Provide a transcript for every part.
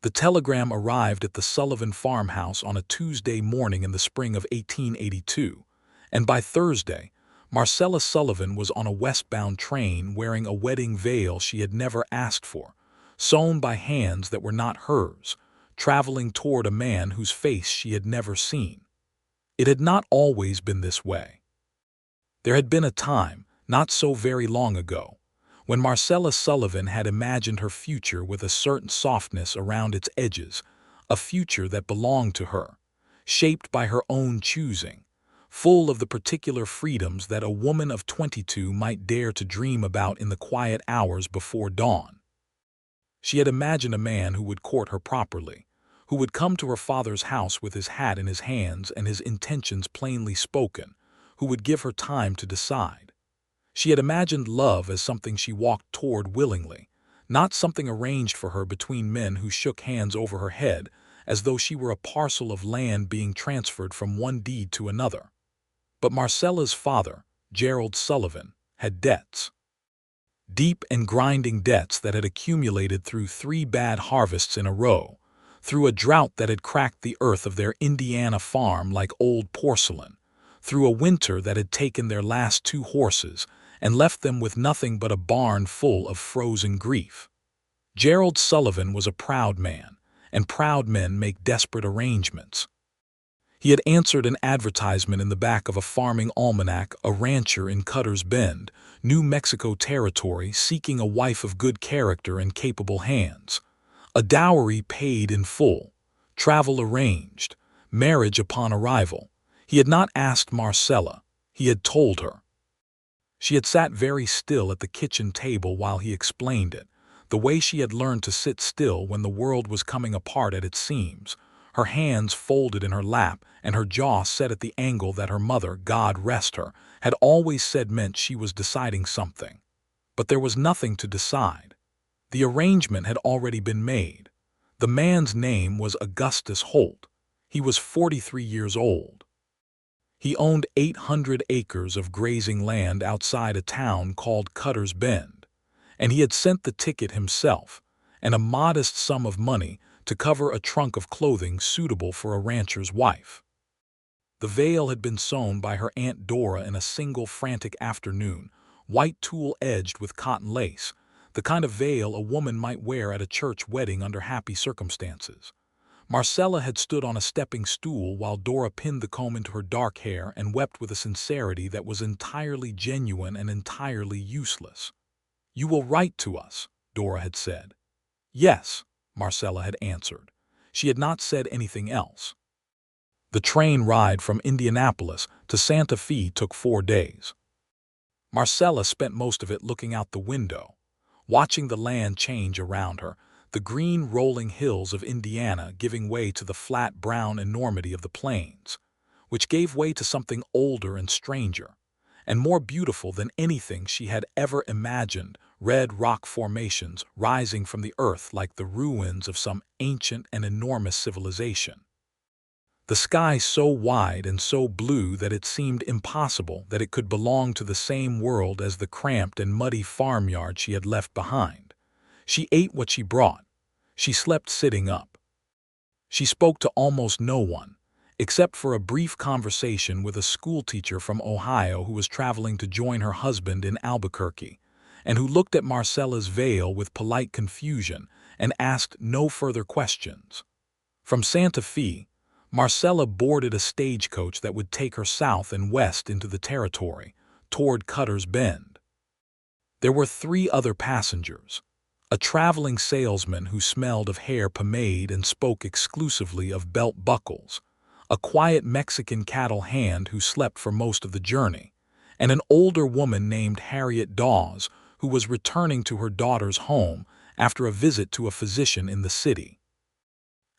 The telegram arrived at the Sullivan farmhouse on a Tuesday morning in the spring of 1882, and by Thursday, Marcella Sullivan was on a westbound train wearing a wedding veil she had never asked for, sewn by hands that were not hers, traveling toward a man whose face she had never seen. It had not always been this way. There had been a time, not so very long ago, when Marcella Sullivan had imagined her future with a certain softness around its edges, a future that belonged to her, shaped by her own choosing, full of the particular freedoms that a woman of 22 might dare to dream about in the quiet hours before dawn. She had imagined a man who would court her properly, who would come to her father's house with his hat in his hands and his intentions plainly spoken, who would give her time to decide. She had imagined love as something she walked toward willingly, not something arranged for her between men who shook hands over her head as though she were a parcel of land being transferred from one deed to another. But Marcella's father, Gerald Sullivan, had debts. Deep and grinding debts that had accumulated through 3 bad harvests in a row, through a drought that had cracked the earth of their Indiana farm like old porcelain, through a winter that had taken their last 2 horses and left them with nothing but a barn full of frozen grief. Gerald Sullivan was a proud man, and proud men make desperate arrangements. He had answered an advertisement in the back of a farming almanac, a rancher in Cutter's Bend, New Mexico Territory, seeking a wife of good character and capable hands. A dowry paid in full, travel arranged, marriage upon arrival. He had not asked Marcella, he had told her. She had sat very still at the kitchen table while he explained it, the way she had learned to sit still when the world was coming apart at its seams, her hands folded in her lap and her jaw set at the angle that her mother, God rest her, had always said meant she was deciding something. But there was nothing to decide. The arrangement had already been made. The man's name was Augustus Holt. He was 43 years old. He owned 800 acres of grazing land outside a town called Cutter's Bend, and he had sent the ticket himself, and a modest sum of money to cover a trunk of clothing suitable for a rancher's wife. The veil had been sewn by her Aunt Dora in a single frantic afternoon, white tulle edged with cotton lace, the kind of veil a woman might wear at a church wedding under happy circumstances. Marcella had stood on a stepping stool while Dora pinned the comb into her dark hair and wept with a sincerity that was entirely genuine and entirely useless. "You will write to us," Dora had said. "Yes," Marcella had answered. She had not said anything else. The train ride from Indianapolis to Santa Fe took 4 days. Marcella spent most of it looking out the window, watching the land change around her, the green rolling hills of Indiana giving way to the flat brown enormity of the plains, which gave way to something older and stranger, and more beautiful than anything she had ever imagined, red rock formations rising from the earth like the ruins of some ancient and enormous civilization. The sky so wide and so blue that it seemed impossible that it could belong to the same world as the cramped and muddy farmyard she had left behind. She ate what she brought. She slept sitting up. She spoke to almost no one, except for a brief conversation with a schoolteacher from Ohio who was traveling to join her husband in Albuquerque, and who looked at Marcella's veil with polite confusion and asked no further questions. From Santa Fe, Marcella boarded a stagecoach that would take her south and west into the territory, toward Cutter's Bend. There were 3 other passengers: a traveling salesman who smelled of hair pomade and spoke exclusively of belt buckles, a quiet Mexican cattle hand who slept for most of the journey, and an older woman named Harriet Dawes who was returning to her daughter's home after a visit to a physician in the city.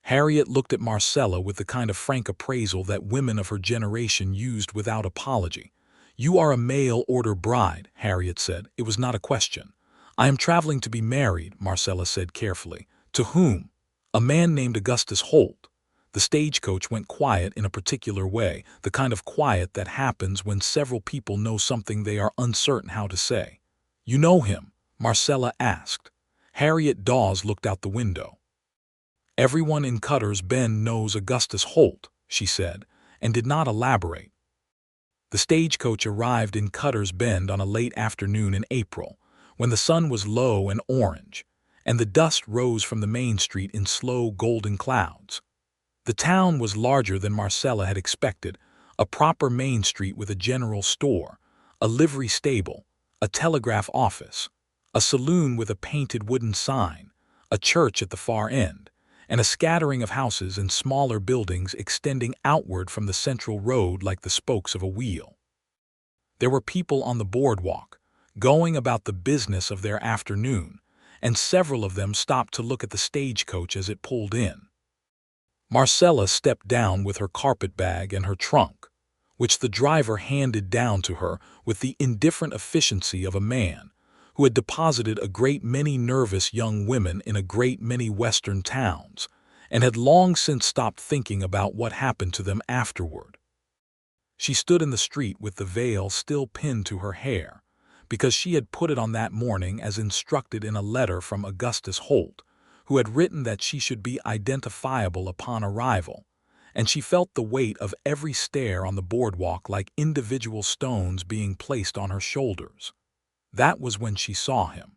Harriet looked at Marcella with the kind of frank appraisal that women of her generation used without apology. "You are a mail-order bride," Harriet said. "It was not a question." "I am traveling to be married," Marcella said carefully. "To whom?" "A man named Augustus Holt." The stagecoach went quiet in a particular way, the kind of quiet that happens when several people know something they are uncertain how to say. "You know him?" Marcella asked. Harriet Dawes looked out the window. "Everyone in Cutter's Bend knows Augustus Holt," she said, and did not elaborate. The stagecoach arrived in Cutter's Bend on a late afternoon in April, when the sun was low and orange, and the dust rose from the main street in slow golden clouds. The town was larger than Marcella had expected, a proper main street with a general store, a livery stable, a telegraph office, a saloon with a painted wooden sign, a church at the far end, and a scattering of houses and smaller buildings extending outward from the central road like the spokes of a wheel. There were people on the boardwalk, going about the business of their afternoon, and several of them stopped to look at the stagecoach as it pulled in. Marcella stepped down with her carpetbag and her trunk, which the driver handed down to her with the indifferent efficiency of a man who had deposited a great many nervous young women in a great many Western towns, and had long since stopped thinking about what happened to them afterward. She stood in the street with the veil still pinned to her hair, because she had put it on that morning as instructed in a letter from Augustus Holt, who had written that she should be identifiable upon arrival, and she felt the weight of every stair on the boardwalk like individual stones being placed on her shoulders. That was when she saw him.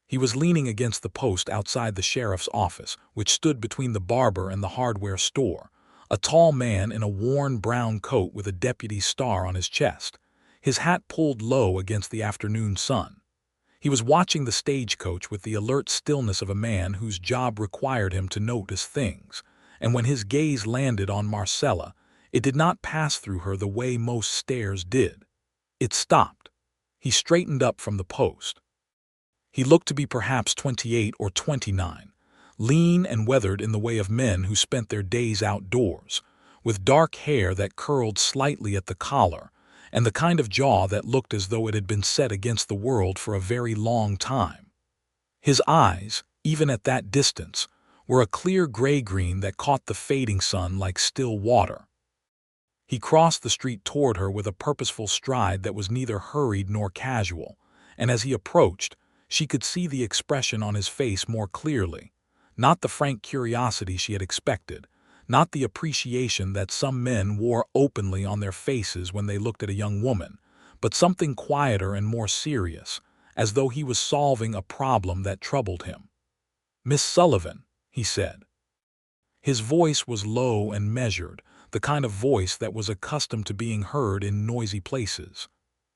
He was leaning against the post outside the sheriff's office, which stood between the barber and the hardware store, a tall man in a worn brown coat with a deputy's star on his chest, his hat pulled low against the afternoon sun. He was watching the stagecoach with the alert stillness of a man whose job required him to notice things, and when his gaze landed on Marcella, it did not pass through her the way most stares did. It stopped. He straightened up from the post. He looked to be perhaps 28 or 29, lean and weathered in the way of men who spent their days outdoors, with dark hair that curled slightly at the collar, and the kind of jaw that looked as though it had been set against the world for a very long time. His eyes, even at that distance, were a clear gray-green that caught the fading sun like still water. He crossed the street toward her with a purposeful stride that was neither hurried nor casual, and as he approached, she could see the expression on his face more clearly, not the frank curiosity she had expected, not the appreciation that some men wore openly on their faces when they looked at a young woman, but something quieter and more serious, as though he was solving a problem that troubled him. "Miss Sullivan," he said. His voice was low and measured, the kind of voice that was accustomed to being heard in noisy places.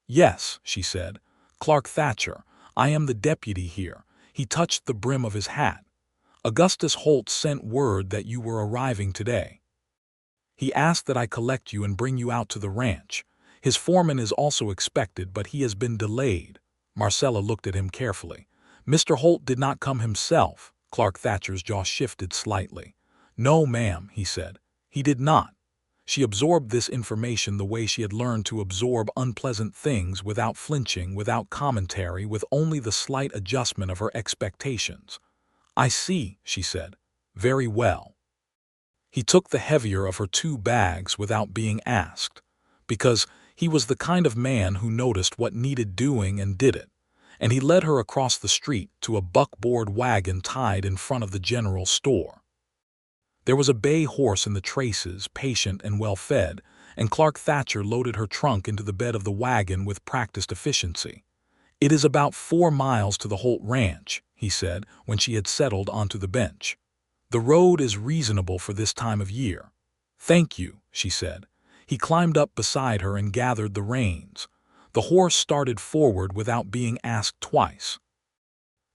"Yes," she said. "Clark Thatcher. I am the deputy here." He touched the brim of his hat. "Augustus Holt sent word that you were arriving today. He asked that I collect you and bring you out to the ranch. His foreman is also expected, but he has been delayed." Marcella looked at him carefully. "Mr. Holt did not come himself." Clark Thatcher's jaw shifted slightly. "No, ma'am," he said. "He did not." She absorbed this information the way she had learned to absorb unpleasant things, without flinching, without commentary, with only the slight adjustment of her expectations. "I see," she said. "Very well." He took the heavier of her two bags without being asked, because he was the kind of man who noticed what needed doing and did it, and he led her across the street to a buckboard wagon tied in front of the general store. There was a bay horse in the traces, patient and well-fed, and Clark Thatcher loaded her trunk into the bed of the wagon with practiced efficiency. "It is about 4 miles to the Holt Ranch," he said when she had settled onto the bench. "The road is reasonable for this time of year." "Thank you," she said. He climbed up beside her and gathered the reins. The horse started forward without being asked twice.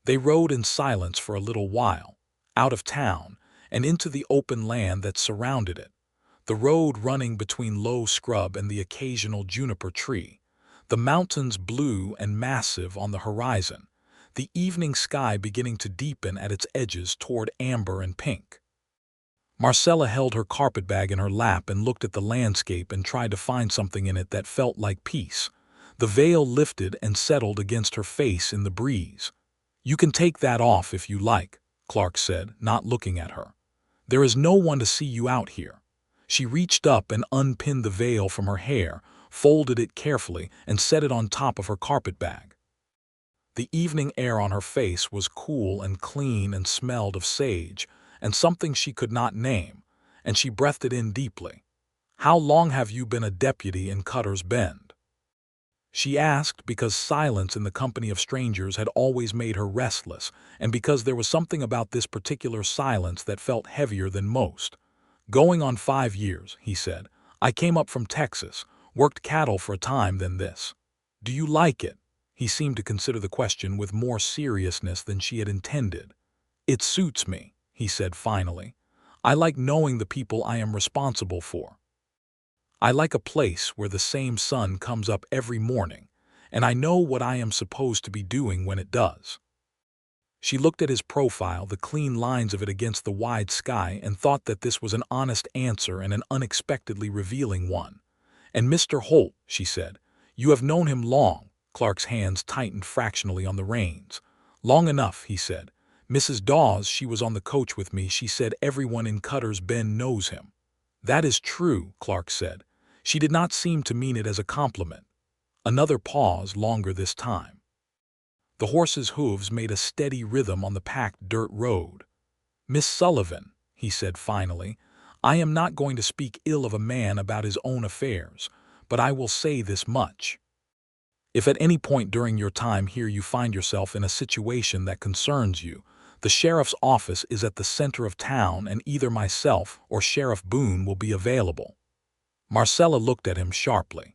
They rode in silence for a little while, out of town, and into the open land that surrounded it, the road running between low scrub and the occasional juniper tree, the mountains blue and massive on the horizon, the evening sky beginning to deepen at its edges toward amber and pink. Marcella held her carpetbag in her lap and looked at the landscape and tried to find something in it that felt like peace. The veil lifted and settled against her face in the breeze. "You can take that off if you like," Clark said, not looking at her. "There is no one to see you out here." She reached up and unpinned the veil from her hair, folded it carefully, and set it on top of her carpetbag. The evening air on her face was cool and clean and smelled of sage, and something she could not name, and she breathed it in deeply. "How long have you been a deputy in Cutter's Bend?" She asked because silence in the company of strangers had always made her restless, and because there was something about this particular silence that felt heavier than most. "Going on 5 years," he said. "I came up from Texas, worked cattle for a time, then this." "Do you like it?" He seemed to consider the question with more seriousness than she had intended. "It suits me," he said finally. "I like knowing the people I am responsible for. I like a place where the same sun comes up every morning, and I know what I am supposed to be doing when it does." She looked at his profile, the clean lines of it against the wide sky, and thought that this was an honest answer and an unexpectedly revealing one. "And Mr. Holt," she said, "you have known him long." Clark's hands tightened fractionally on the reins. "Long enough," he said. "Mrs. Dawes, she was on the coach with me, she said everyone in Cutter's Bend knows him." "That is true," Clark said. She did not seem to mean it as a compliment. Another pause, longer this time. The horse's hooves made a steady rhythm on the packed dirt road. "Miss Sullivan," he said finally, "I am not going to speak ill of a man about his own affairs, but I will say this much. If at any point during your time here you find yourself in a situation that concerns you, the sheriff's office is at the center of town, and either myself or Sheriff Boone will be available." Marcella looked at him sharply.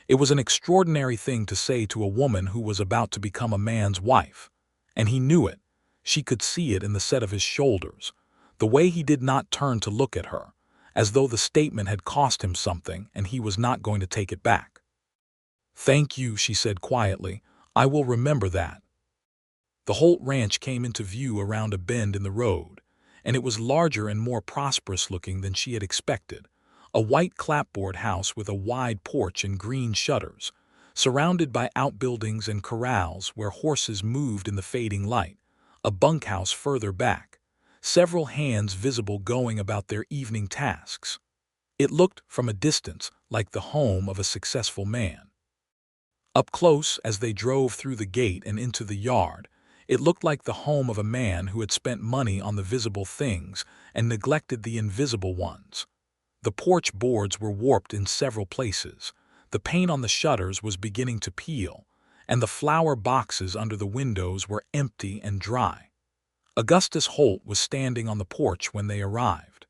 It was an extraordinary thing to say to a woman who was about to become a man's wife. And he knew it. She could see it in the set of his shoulders, the way he did not turn to look at her, as though the statement had cost him something and he was not going to take it back. "Thank you," she said quietly. "I will remember that." The Holt Ranch came into view around a bend in the road, and it was larger and more prosperous looking than she had expected. A white clapboard house with a wide porch and green shutters, surrounded by outbuildings and corrals where horses moved in the fading light, a bunkhouse further back, several hands visible going about their evening tasks. It looked, from a distance, like the home of a successful man. Up close, as they drove through the gate and into the yard, it looked like the home of a man who had spent money on the visible things and neglected the invisible ones. The porch boards were warped in several places, the paint on the shutters was beginning to peel, and the flower boxes under the windows were empty and dry. Augustus Holt was standing on the porch when they arrived.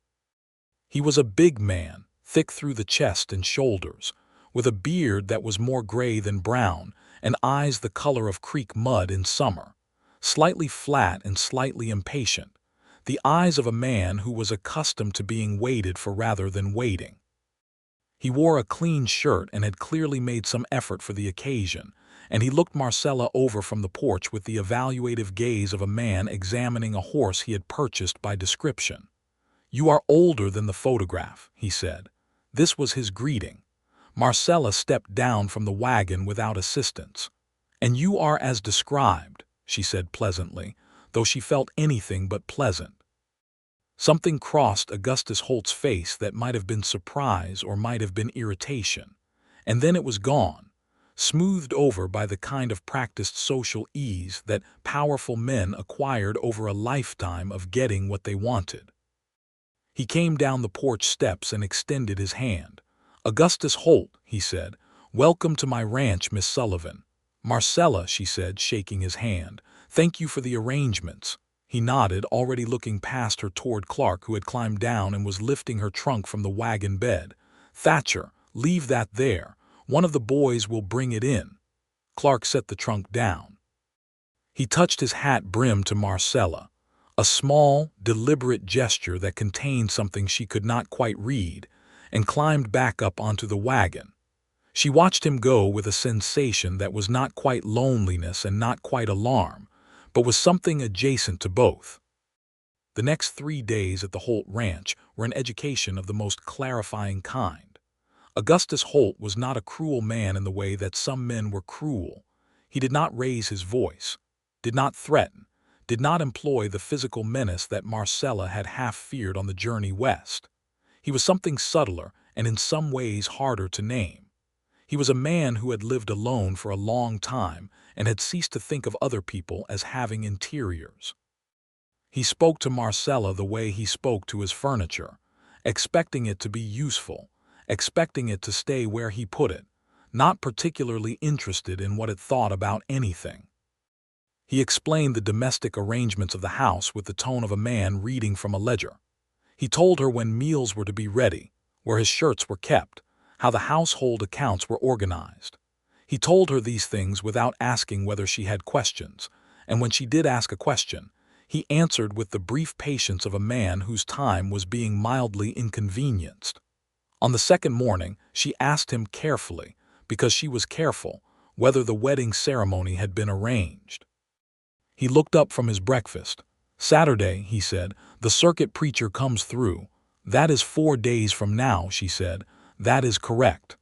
He was a big man, thick through the chest and shoulders, with a beard that was more gray than brown and eyes the color of creek mud in summer, slightly flat and slightly impatient. The eyes of a man who was accustomed to being waited for rather than waiting. He wore a clean shirt and had clearly made some effort for the occasion, and he looked Marcella over from the porch with the evaluative gaze of a man examining a horse he had purchased by description. "You are older than the photograph," he said. This was his greeting. Marcella stepped down from the wagon without assistance. "And you are as described," she said pleasantly, though she felt anything but pleasant. Something crossed Augustus Holt's face that might have been surprise or might have been irritation, and then it was gone, smoothed over by the kind of practiced social ease that powerful men acquired over a lifetime of getting what they wanted. He came down the porch steps and extended his hand. "Augustus Holt," he said, "welcome to my ranch, Miss Sullivan." "Marcella," she said, shaking his hand, "thank you for the arrangements." He nodded, already looking past her toward Clark, who had climbed down and was lifting her trunk from the wagon bed. "Thatcher, leave that there. One of the boys will bring it in." Clark set the trunk down. He touched his hat brim to Marcella, a small, deliberate gesture that contained something she could not quite read, and climbed back up onto the wagon. She watched him go with a sensation that was not quite loneliness and not quite alarm, but was something adjacent to both. The next 3 days at the Holt Ranch were an education of the most clarifying kind. Augustus Holt was not a cruel man in the way that some men were cruel. He did not raise his voice, did not threaten, did not employ the physical menace that Marcella had half feared on the journey west. He was something subtler and in some ways harder to name. He was a man who had lived alone for a long time and had ceased to think of other people as having interiors. He spoke to Marcella the way he spoke to his furniture, expecting it to be useful, expecting it to stay where he put it, not particularly interested in what it thought about anything. He explained the domestic arrangements of the house with the tone of a man reading from a ledger. He told her when meals were to be ready, where his shirts were kept, how the household accounts were organized. He told her these things without asking whether she had questions, and when she did ask a question, he answered with the brief patience of a man whose time was being mildly inconvenienced. On the second morning, she asked him carefully, because she was careful, whether the wedding ceremony had been arranged. He looked up from his breakfast. "Saturday," he said, "the circuit preacher comes through." "That is 4 days from now," she said. "That is correct."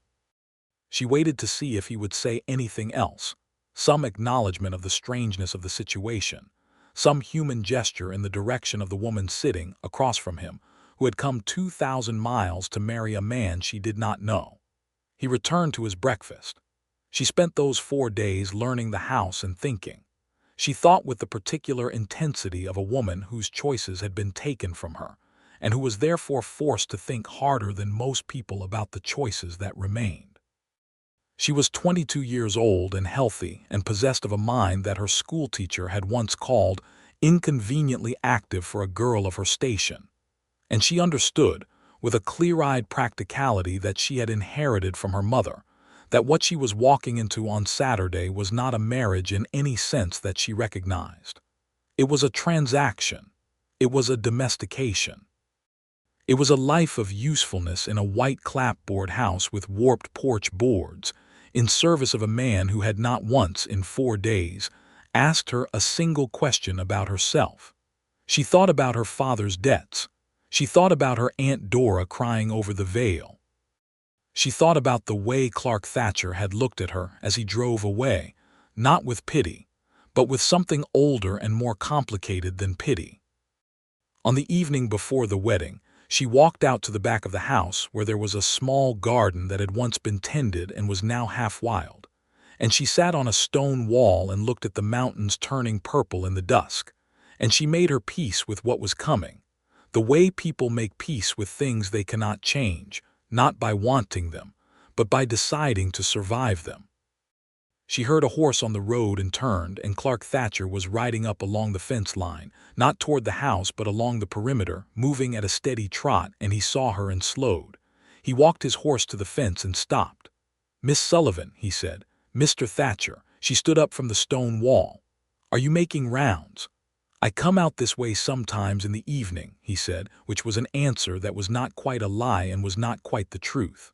She waited to see if he would say anything else, some acknowledgement of the strangeness of the situation, some human gesture in the direction of the woman sitting across from him, who had come 2,000 miles to marry a man she did not know. He returned to his breakfast. She spent those 4 days learning the house and thinking. She thought with the particular intensity of a woman whose choices had been taken from her, and who was therefore forced to think harder than most people about the choices that remained. She was 22 years old and healthy and possessed of a mind that her schoolteacher had once called inconveniently active for a girl of her station. And she understood, with a clear-eyed practicality that she had inherited from her mother, that what she was walking into on Saturday was not a marriage in any sense that she recognized. It was a transaction. It was a domestication. It was a life of usefulness in a white clapboard house with warped porch boards, in service of a man who had not once in 4 days asked her a single question about herself. She thought about her father's debts. She thought about her Aunt Dora crying over the veil. She thought about the way Clark Thatcher had looked at her as he drove away, not with pity, but with something older and more complicated than pity. On the evening before the wedding, she walked out to the back of the house where there was a small garden that had once been tended and was now half wild, and she sat on a stone wall and looked at the mountains turning purple in the dusk, and she made her peace with what was coming, the way people make peace with things they cannot change, not by wanting them, but by deciding to survive them. She heard a horse on the road and turned, and Clark Thatcher was riding up along the fence line, not toward the house but along the perimeter, moving at a steady trot, and he saw her and slowed. He walked his horse to the fence and stopped. "Miss Sullivan," he said. "Mr. Thatcher." She stood up from the stone wall. "Are you making rounds?" "I come out this way sometimes in the evening," he said, which was an answer that was not quite a lie and was not quite the truth.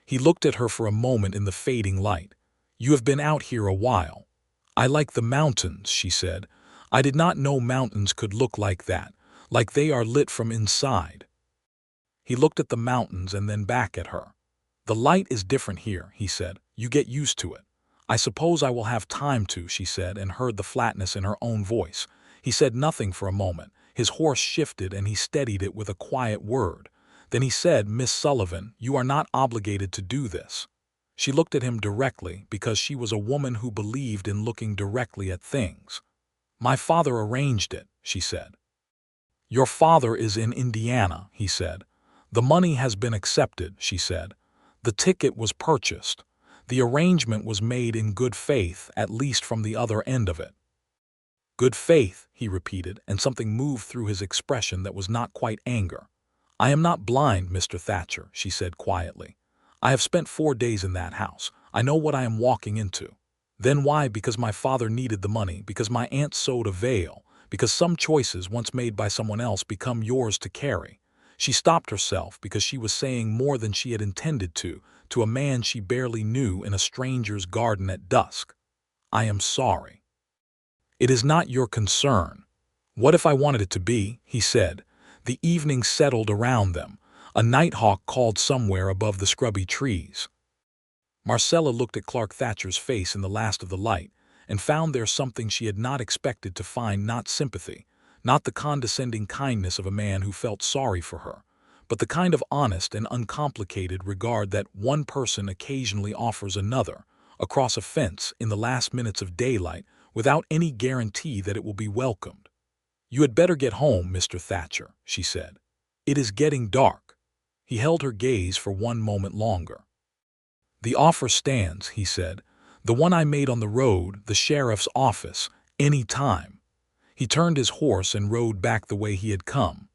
He looked at her for a moment in the fading light. "You have been out here a while." "I like the mountains," she said. "I did not know mountains could look like that, like they are lit from inside." He looked at the mountains and then back at her. "The light is different here," he said. "You get used to it." "I suppose I will have time to," she said, and heard the flatness in her own voice. He said nothing for a moment. His horse shifted and he steadied it with a quiet word. Then he said, "Miss Sullivan, you are not obligated to do this." She looked at him directly because she was a woman who believed in looking directly at things. "My father arranged it," she said. "Your father is in Indiana," he said. "The money has been accepted," she said. "The ticket was purchased. The arrangement was made in good faith, at least from the other end of it." "Good faith," he repeated, and something moved through his expression that was not quite anger. "I am not blind, Mr. Thatcher," she said quietly. "I have spent 4 days in that house. I know what I am walking into." "Then why? Because my father needed the money, because my aunt sewed a veil, because some choices once made by someone else become yours to carry." She stopped herself because she was saying more than she had intended to a man she barely knew in a stranger's garden at dusk. "I am sorry." "It is not your concern." "What if I wanted it to be?" he said. The evening settled around them. A nighthawk called somewhere above the scrubby trees. Marcella looked at Clark Thatcher's face in the last of the light, and found there something she had not expected to find, not sympathy, not the condescending kindness of a man who felt sorry for her, but the kind of honest and uncomplicated regard that one person occasionally offers another, across a fence in the last minutes of daylight, without any guarantee that it will be welcomed. "You had better get home, Mr. Thatcher," she said. "It is getting dark." He held her gaze for one moment longer. "The offer stands," he said. "The one I made on the road, the sheriff's office, any time." He turned his horse and rode back the way he had come.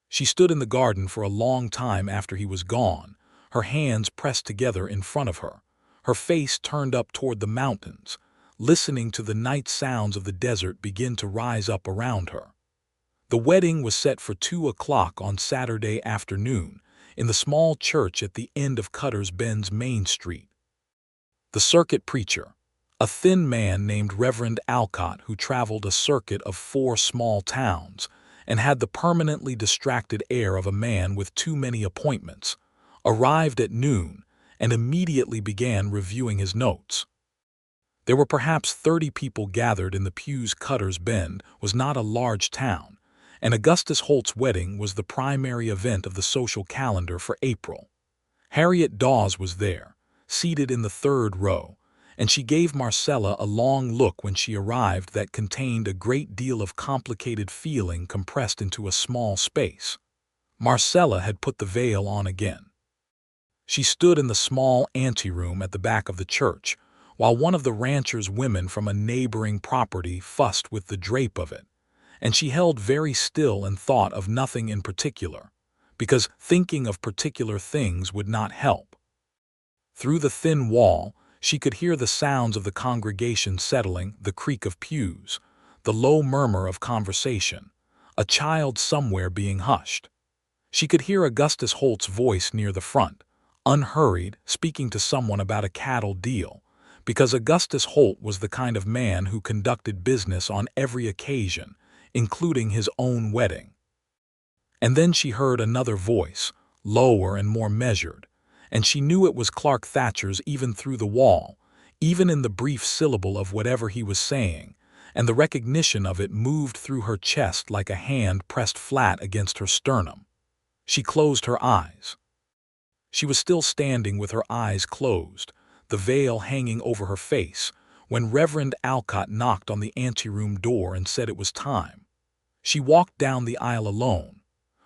She stood in the garden for a long time after he was gone, her hands pressed together in front of her, her face turned up toward the mountains, listening to the night sounds of the desert begin to rise up around her. The wedding was set for 2 o'clock on Saturday afternoon in the small church at the end of Cutter's Bend's Main Street. The circuit preacher, a thin man named Reverend Alcott who traveled a circuit of 4 small towns and had the permanently distracted air of a man with too many appointments, arrived at noon and immediately began reviewing his notes. There were perhaps 30 people gathered in the pews. Cutter's Bend was not a large town, and Augustus Holt's wedding was the primary event of the social calendar for April. Harriet Dawes was there, seated in the 3rd row, and she gave Marcella a long look when she arrived that contained a great deal of complicated feeling compressed into a small space. Marcella had put the veil on again. She stood in the small anteroom at the back of the church, while one of the rancher's women from a neighboring property fussed with the drape of it, and she held very still and thought of nothing in particular, because thinking of particular things would not help. Through the thin wall, she could hear the sounds of the congregation settling, the creak of pews, the low murmur of conversation, a child somewhere being hushed. She could hear Augustus Holt's voice near the front, unhurried, speaking to someone about a cattle deal, because Augustus Holt was the kind of man who conducted business on every occasion, including his own wedding. And then she heard another voice, lower and more measured, and she knew it was Clark Thatcher's even through the wall, even in the brief syllable of whatever he was saying, and the recognition of it moved through her chest like a hand pressed flat against her sternum. She closed her eyes. She was still standing with her eyes closed, the veil hanging over her face, when Reverend Alcott knocked on the anteroom door and said it was time. She walked down the aisle alone.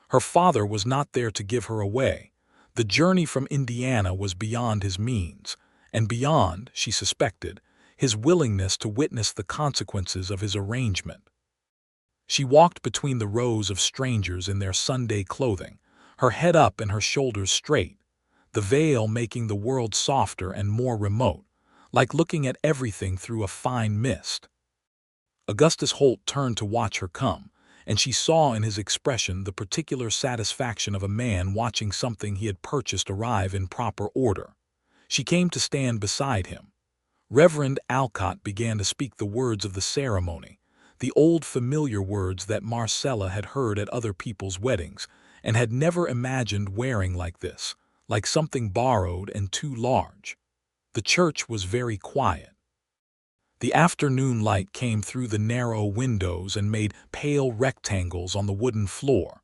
Her father was not there to give her away. The journey from Indiana was beyond his means, and beyond, she suspected, his willingness to witness the consequences of his arrangement. She walked between the rows of strangers in their Sunday clothing, her head up and her shoulders straight, the veil making the world softer and more remote, like looking at everything through a fine mist. Augustus Holt turned to watch her come, and she saw in his expression the particular satisfaction of a man watching something he had purchased arrive in proper order. She came to stand beside him. Reverend Alcott began to speak the words of the ceremony, the old familiar words that Marcella had heard at other people's weddings and had never imagined wearing like this, like something borrowed and too large. The church was very quiet. The afternoon light came through the narrow windows and made pale rectangles on the wooden floor.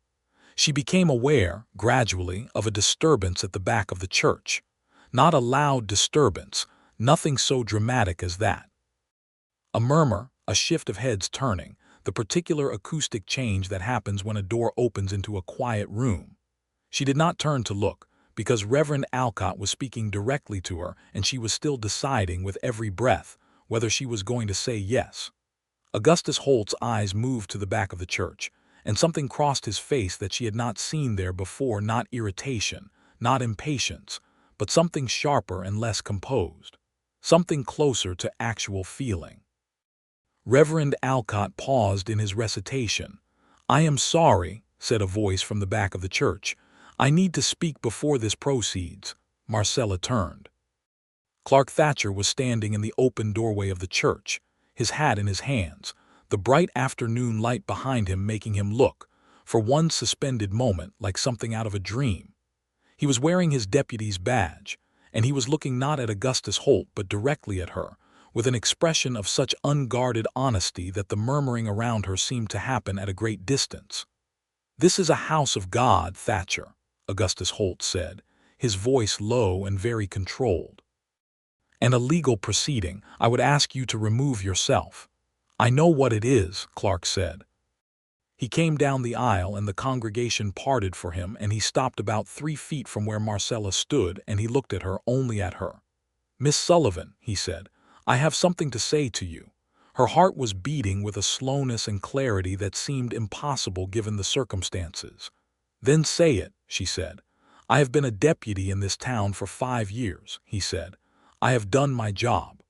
She became aware, gradually, of a disturbance at the back of the church. Not a loud disturbance, nothing so dramatic as that. A murmur, a shift of heads turning, the particular acoustic change that happens when a door opens into a quiet room. She did not turn to look, because Reverend Alcott was speaking directly to her and she was still deciding with every breath whether she was going to say yes. Augustus Holt's eyes moved to the back of the church, and something crossed his face that she had not seen there before, not irritation, not impatience, but something sharper and less composed, something closer to actual feeling. Reverend Alcott paused in his recitation. "I am sorry," said a voice from the back of the church. "I need to speak before this proceeds." Marcella turned. Clark Thatcher was standing in the open doorway of the church, his hat in his hands, the bright afternoon light behind him making him look, for one suspended moment, like something out of a dream. He was wearing his deputy's badge, and he was looking not at Augustus Holt but directly at her, with an expression of such unguarded honesty that the murmuring around her seemed to happen at a great distance. "This is a house of God, Thatcher," Augustus Holt said, his voice low and very controlled. "And a legal proceeding. I would ask you to remove yourself." "I know what it is," Clark said. He came down the aisle and the congregation parted for him, and he stopped about 3 feet from where Marcella stood, and he looked at her, only at her. "Miss Sullivan," he said, "I have something to say to you." Her heart was beating with a slowness and clarity that seemed impossible given the circumstances. "Then say it," she said. "I have been a deputy in this town for 5 years," he said. "I have done my job.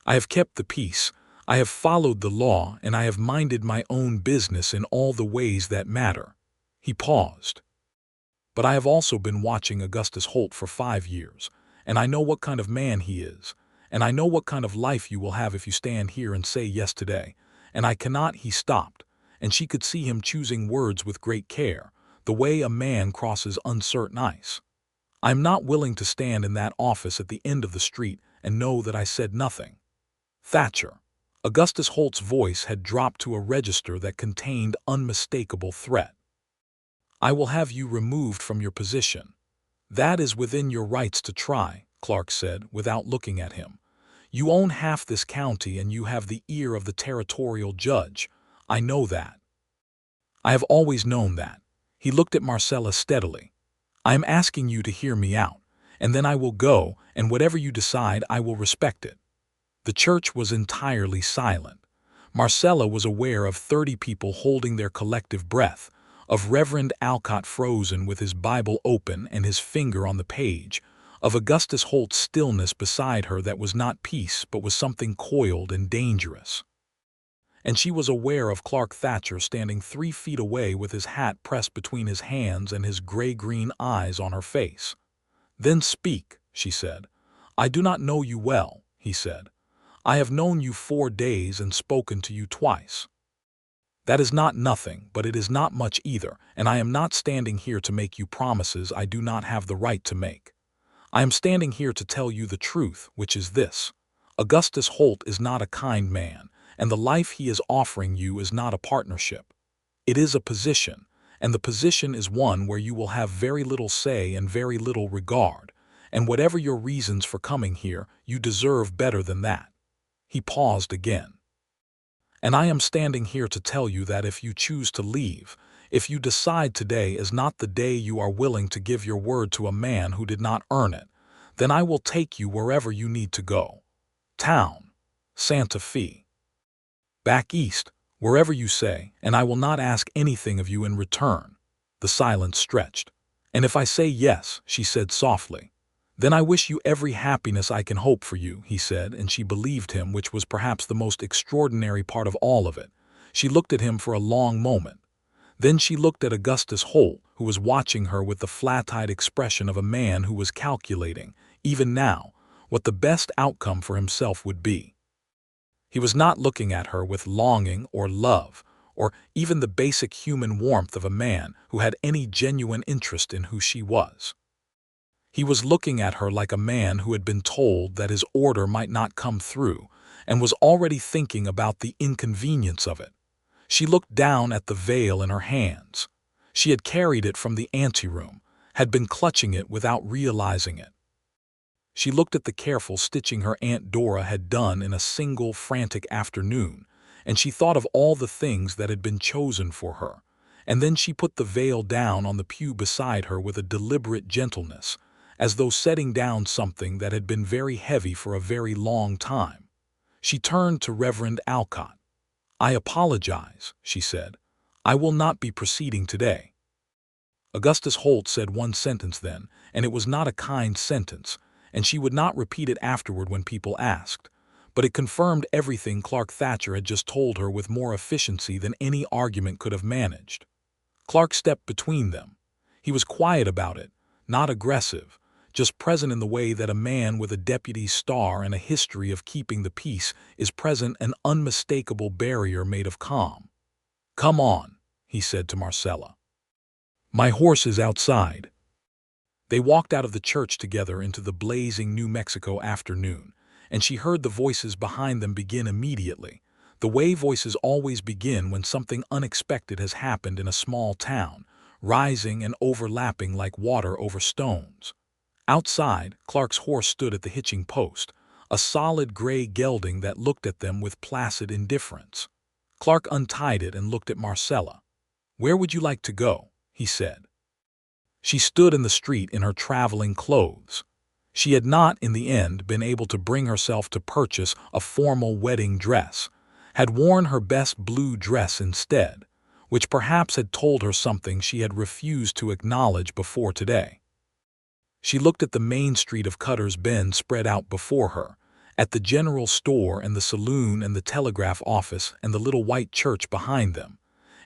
I have kept the peace. I have followed the law, and I have minded my own business in all the ways that matter." He paused. "But I have also been watching Augustus Holt for 5 years, and I know what kind of man he is, and I know what kind of life you will have if you stand here and say yes today, and I cannot—" He stopped, and she could see him choosing words with great care, the way a man crosses uncertain ice. "I am not willing to stand in that office at the end of the street and know that I said nothing. Thatcher." Augustus Holt's voice had dropped to a register that contained unmistakable threat. "I will have you removed from your position." "That is within your rights to try," Clark said, without looking at him. "You own half this county and you have the ear of the territorial judge. I know that. I have always known that." He looked at Marcella steadily. "I am asking you to hear me out, and then I will go, and whatever you decide, I will respect it." The church was entirely silent. Marcella was aware of 30 people holding their collective breath, of Reverend Alcott frozen with his Bible open and his finger on the page, of Augustus Holt's stillness beside her that was not peace but was something coiled and dangerous. And she was aware of Clark Thatcher standing 3 feet away with his hat pressed between his hands and his gray-green eyes on her face. "Then speak," she said. "I do not know you well," he said. "I have known you 4 days and spoken to you twice. That is not nothing, but it is not much either, and I am not standing here to make you promises I do not have the right to make. I am standing here to tell you the truth, which is this. Augustus Holt is not a kind man, and the life he is offering you is not a partnership. It is a position, and the position is one where you will have very little say and very little regard, and whatever your reasons for coming here, you deserve better than that." He paused again. "And I am standing here to tell you that if you choose to leave, if you decide today is not the day you are willing to give your word to a man who did not earn it, then I will take you wherever you need to go. Town, Santa Fe, back east, wherever you say, and I will not ask anything of you in return." The silence stretched. "And if I say yes," she said softly, "then I wish you every happiness I can hope for you," he said, and she believed him, which was perhaps the most extraordinary part of all of it. She looked at him for a long moment. Then she looked at Augustus Holt, who was watching her with the flat-eyed expression of a man who was calculating, even now, what the best outcome for himself would be. He was not looking at her with longing or love, or even the basic human warmth of a man who had any genuine interest in who she was. He was looking at her like a man who had been told that his order might not come through, and was already thinking about the inconvenience of it. She looked down at the veil in her hands. She had carried it from the anteroom, had been clutching it without realizing it. She looked at the careful stitching her Aunt Dora had done in a single frantic afternoon, and she thought of all the things that had been chosen for her, and then she put the veil down on the pew beside her with a deliberate gentleness, as though setting down something that had been very heavy for a very long time. She turned to Reverend Alcott. "I apologize," she said. "I will not be proceeding today." Augustus Holt said one sentence then, and it was not a kind sentence, and she would not repeat it afterward when people asked, but it confirmed everything Clark Thatcher had just told her with more efficiency than any argument could have managed. Clark stepped between them. He was quiet about it, not aggressive, just present in the way that a man with a deputy's star and a history of keeping the peace is present, an unmistakable barrier made of calm. "Come on," he said to Marcella. "My horse is outside." They walked out of the church together into the blazing New Mexico afternoon, and she heard the voices behind them begin immediately, the way voices always begin when something unexpected has happened in a small town, rising and overlapping like water over stones. Outside, Clark's horse stood at the hitching post, a solid gray gelding that looked at them with placid indifference. Clark untied it and looked at Marcella. "Where would you like to go?" he said. She stood in the street in her traveling clothes. She had not, in the end, been able to bring herself to purchase a formal wedding dress, had worn her best blue dress instead, which perhaps had told her something she had refused to acknowledge before today. She looked at the main street of Cutter's Bend spread out before her, at the general store and the saloon and the telegraph office and the little white church behind them,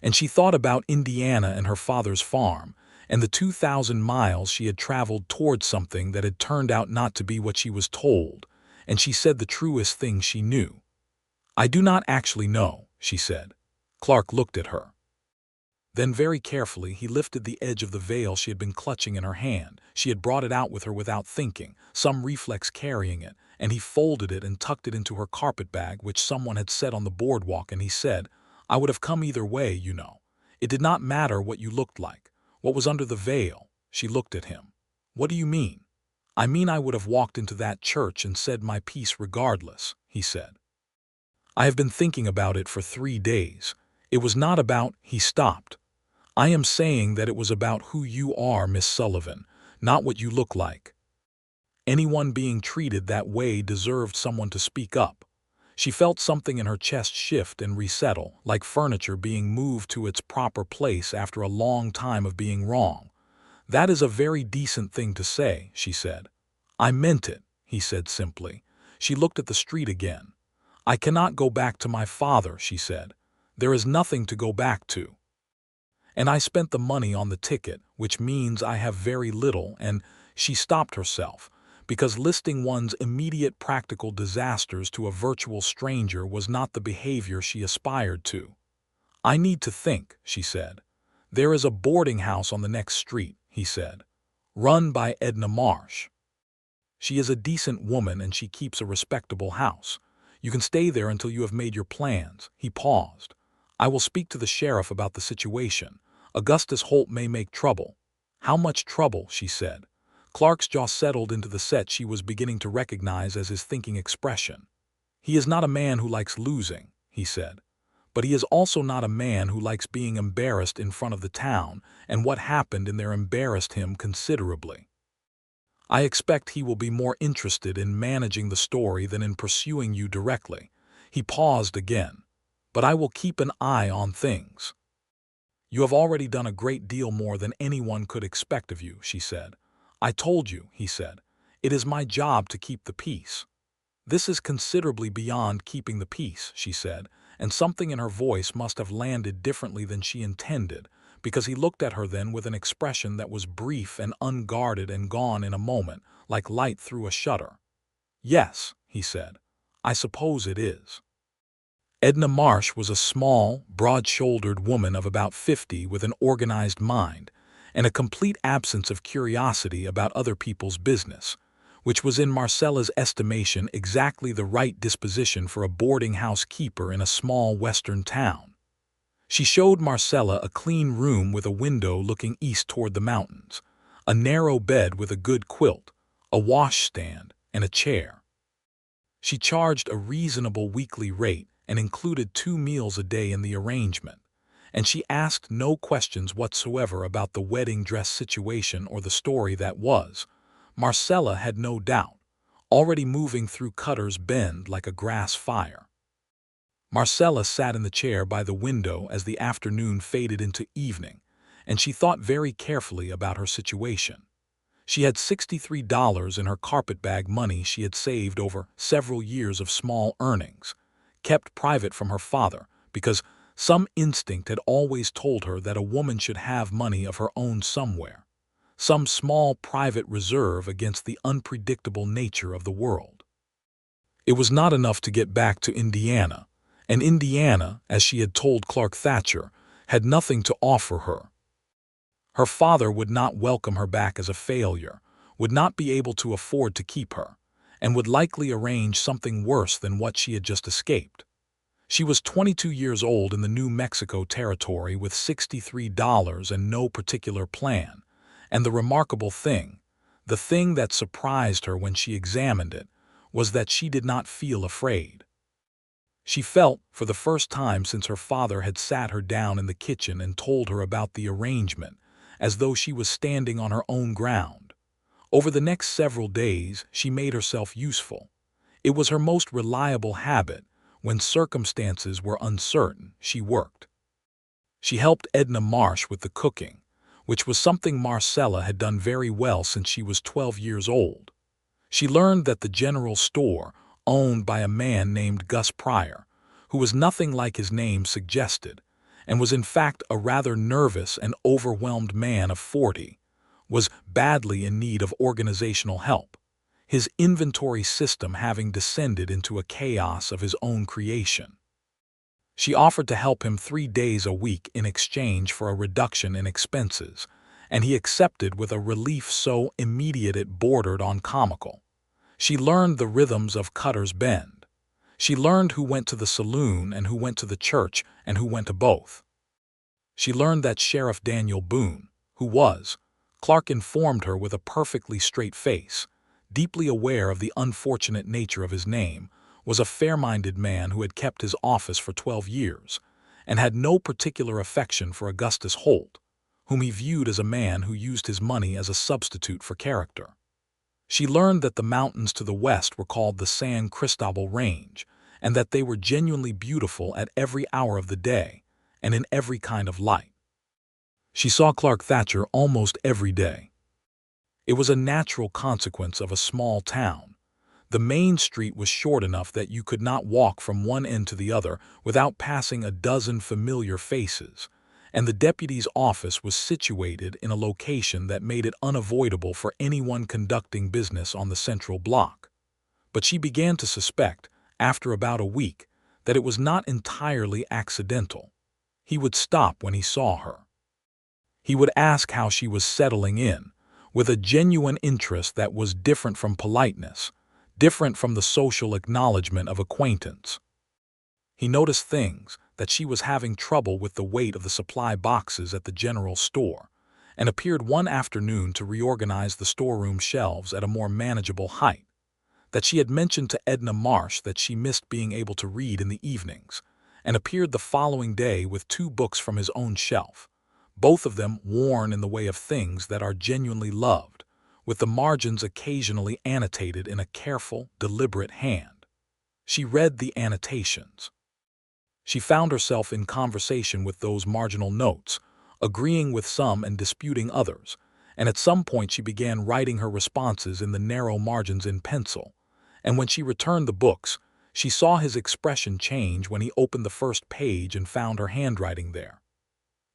and she thought about Indiana and her father's farm, and the 2,000 miles she had traveled towards something that had turned out not to be what she was told, and she said the truest thing she knew. "I do not actually know," she said. Clark looked at her. Then very carefully he lifted the edge of the veil she had been clutching in her hand. She had brought it out with her without thinking, some reflex carrying it, and he folded it and tucked it into her carpetbag which someone had set on the boardwalk, and he said, "I would have come either way, you know. It did not matter what you looked like, what was under the veil." She looked at him. "What do you mean?" "I mean I would have walked into that church and said my piece regardless," he said. "I have been thinking about it for 3 days. It was not about—" He stopped. "I am saying that it was about who you are, Miss Sullivan, not what you look like. Anyone being treated that way deserved someone to speak up." She felt something in her chest shift and resettle, like furniture being moved to its proper place after a long time of being wrong. "That is a very decent thing to say," she said. "I meant it," he said simply. She looked at the street again. "I cannot go back to my father," she said. "There is nothing to go back to. And I spent the money on the ticket, which means I have very little," and she stopped herself, because listing one's immediate practical disasters to a virtual stranger was not the behavior she aspired to. "I need to think," she said. "There is a boarding house on the next street," he said, "run by Edna Marsh. She is a decent woman and she keeps a respectable house. You can stay there until you have made your plans." He paused. "I will speak to the sheriff about the situation. Augustus Holt may make trouble." "How much trouble?" she said. Clark's jaw settled into the set she was beginning to recognize as his thinking expression. "He is not a man who likes losing," he said. "But he is also not a man who likes being embarrassed in front of the town, and what happened in there embarrassed him considerably. I expect he will be more interested in managing the story than in pursuing you directly." He paused again. "But I will keep an eye on things." "You have already done a great deal more than anyone could expect of you," she said. "I told you," he said. "It is my job to keep the peace." "This is considerably beyond keeping the peace," she said, and something in her voice must have landed differently than she intended, because he looked at her then with an expression that was brief and unguarded and gone in a moment, like light through a shutter. "Yes," he said, "I suppose it is." Edna Marsh was a small, broad-shouldered woman of about 50 with an organized mind and a complete absence of curiosity about other people's business, which was in Marcella's estimation exactly the right disposition for a boarding-house keeper in a small western town. She showed Marcella a clean room with a window looking east toward the mountains, a narrow bed with a good quilt, a washstand, and a chair. She charged a reasonable weekly rate and included 2 meals a day in the arrangement, and she asked no questions whatsoever about the wedding dress situation or the story that was, Marcella had no doubt, already moving through Cutter's Bend like a grass fire. Marcella sat in the chair by the window as the afternoon faded into evening, and she thought very carefully about her situation. She had $63 in her carpetbag, money she had saved over several years of small earnings, kept private from her father because some instinct had always told her that a woman should have money of her own somewhere, some small private reserve against the unpredictable nature of the world. It was not enough to get back to Indiana, and Indiana, as she had told Clark Thatcher, had nothing to offer her. Her father would not welcome her back as a failure, would not be able to afford to keep her, and would likely arrange something worse than what she had just escaped. She was 22 years old in the New Mexico territory with $63 and no particular plan, and the remarkable thing, the thing that surprised her when she examined it, was that she did not feel afraid. She felt, for the first time since her father had sat her down in the kitchen and told her about the arrangement, as though she was standing on her own ground. Over the next several days, she made herself useful. It was her most reliable habit. When circumstances were uncertain, she worked. She helped Edna Marsh with the cooking, which was something Marcella had done very well since she was 12 years old. She learned that the general store, owned by a man named Gus Pryor, who was nothing like his name suggested, and was in fact a rather nervous and overwhelmed man of 40, was badly in need of organizational help, his inventory system having descended into a chaos of his own creation. She offered to help him 3 days a week in exchange for a reduction in expenses, and he accepted with a relief so immediate it bordered on comical. She learned the rhythms of Cutter's Bend. She learned who went to the saloon and who went to the church and who went to both. She learned that Sheriff Daniel Boone, who was, Clark informed her with a perfectly straight face, deeply aware of the unfortunate nature of his name, was a fair-minded man who had kept his office for 12 years, and had no particular affection for Augustus Holt, whom he viewed as a man who used his money as a substitute for character. She learned that the mountains to the west were called the San Cristobal Range, and that they were genuinely beautiful at every hour of the day, and in every kind of light. She saw Clark Thatcher almost every day. It was a natural consequence of a small town. The main street was short enough that you could not walk from one end to the other without passing a dozen familiar faces, and the deputy's office was situated in a location that made it unavoidable for anyone conducting business on the central block. But she began to suspect, after about a week, that it was not entirely accidental. He would stop when he saw her. He would ask how she was settling in, with a genuine interest that was different from politeness, different from the social acknowledgement of acquaintance. He noticed things, that she was having trouble with the weight of the supply boxes at the general store, and appeared one afternoon to reorganize the storeroom shelves at a more manageable height, that she had mentioned to Edna Marsh that she missed being able to read in the evenings, and appeared the following day with 2 books from his own shelf, both of them worn in the way of things that are genuinely loved, with the margins occasionally annotated in a careful, deliberate hand. She read the annotations. She found herself in conversation with those marginal notes, agreeing with some and disputing others, and at some point she began writing her responses in the narrow margins in pencil, and when she returned the books, she saw his expression change when he opened the first page and found her handwriting there.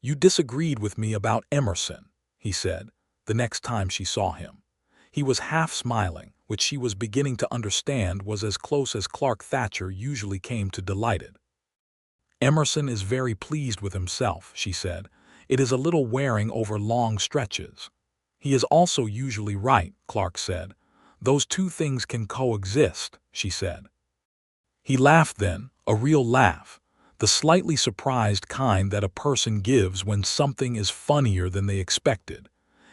"You disagreed with me about Emerson," he said, the next time she saw him. He was half smiling, which she was beginning to understand was as close as Clark Thatcher usually came to delighted. "Emerson is very pleased with himself," she said. "It is a little wearing over long stretches." "He is also usually right," Clark said. "Those 2 things can coexist," she said. He laughed then, a real laugh, the slightly surprised kind that a person gives when something is funnier than they expected,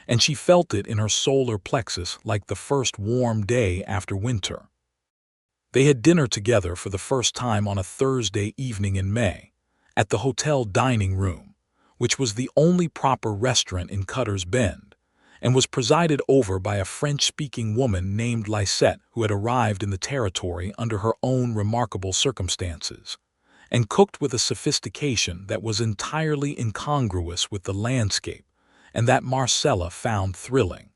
and she felt it in her solar plexus like the first warm day after winter. They had dinner together for the first time on a Thursday evening in May, at the hotel dining room, which was the only proper restaurant in Cutter's Bend, and was presided over by a French-speaking woman named Lisette who had arrived in the territory under her own remarkable circumstances, and cooked with a sophistication that was entirely incongruous with the landscape, and that Marcella found thrilling.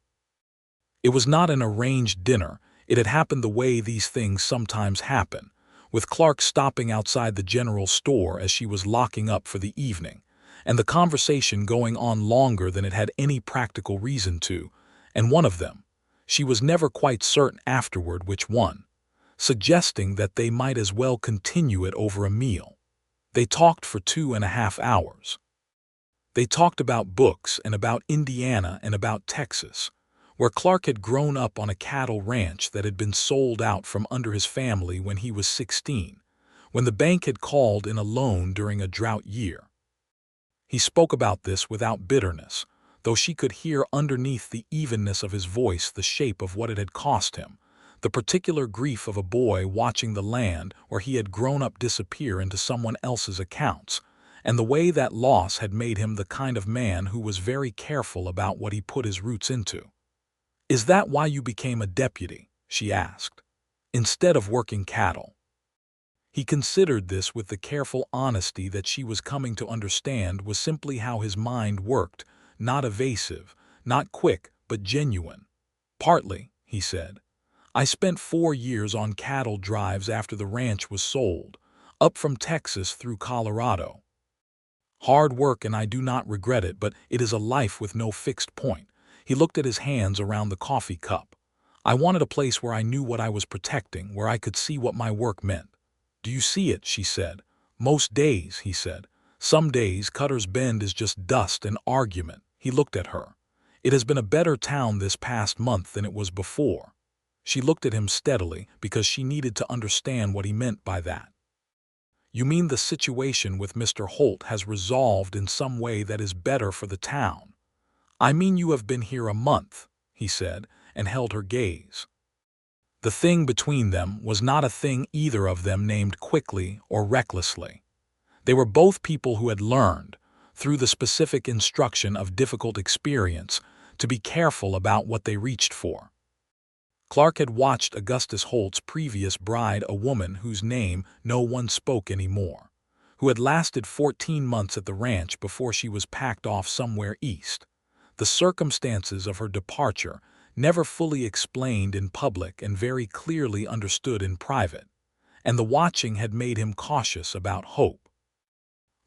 It was not an arranged dinner. It had happened the way these things sometimes happen, with Clark stopping outside the general store as she was locking up for the evening, and the conversation going on longer than it had any practical reason to, and one of them, she was never quite certain afterward which one, suggesting that they might as well continue it over a meal. They talked for 2.5 hours. They talked about books and about Indiana and about Texas, where Clark had grown up on a cattle ranch that had been sold out from under his family when he was 16, when the bank had called in a loan during a drought year. He spoke about this without bitterness, though she could hear underneath the evenness of his voice the shape of what it had cost him, the particular grief of a boy watching the land where he had grown up disappear into someone else's accounts, and the way that loss had made him the kind of man who was very careful about what he put his roots into. "Is that why you became a deputy?" she asked, "instead of working cattle?" He considered this with the careful honesty that she was coming to understand was simply how his mind worked, not evasive, not quick, but genuine. "Partly," he said. "I spent 4 years on cattle drives after the ranch was sold, up from Texas through Colorado. Hard work, and I do not regret it, but it is a life with no fixed point." He looked at his hands around the coffee cup. "I wanted a place where I knew what I was protecting, where I could see what my work meant." "Do you see it?" she said. "Most days," he said. "Some days Cutter's Bend is just dust and argument." He looked at her. "It has been a better town this past month than it was before." She looked at him steadily because she needed to understand what he meant by that. "You mean the situation with Mr. Holt has resolved in some way that is better for the town?" "I mean you have been here a month," he said, and held her gaze. The thing between them was not a thing either of them named quickly or recklessly. They were both people who had learned, through the specific instruction of difficult experience, to be careful about what they reached for. Clark had watched Augustus Holt's previous bride, a woman whose name no one spoke anymore, who had lasted 14 months at the ranch before she was packed off somewhere east. The circumstances of her departure, never fully explained in public and very clearly understood in private, and the watching had made him cautious about hope.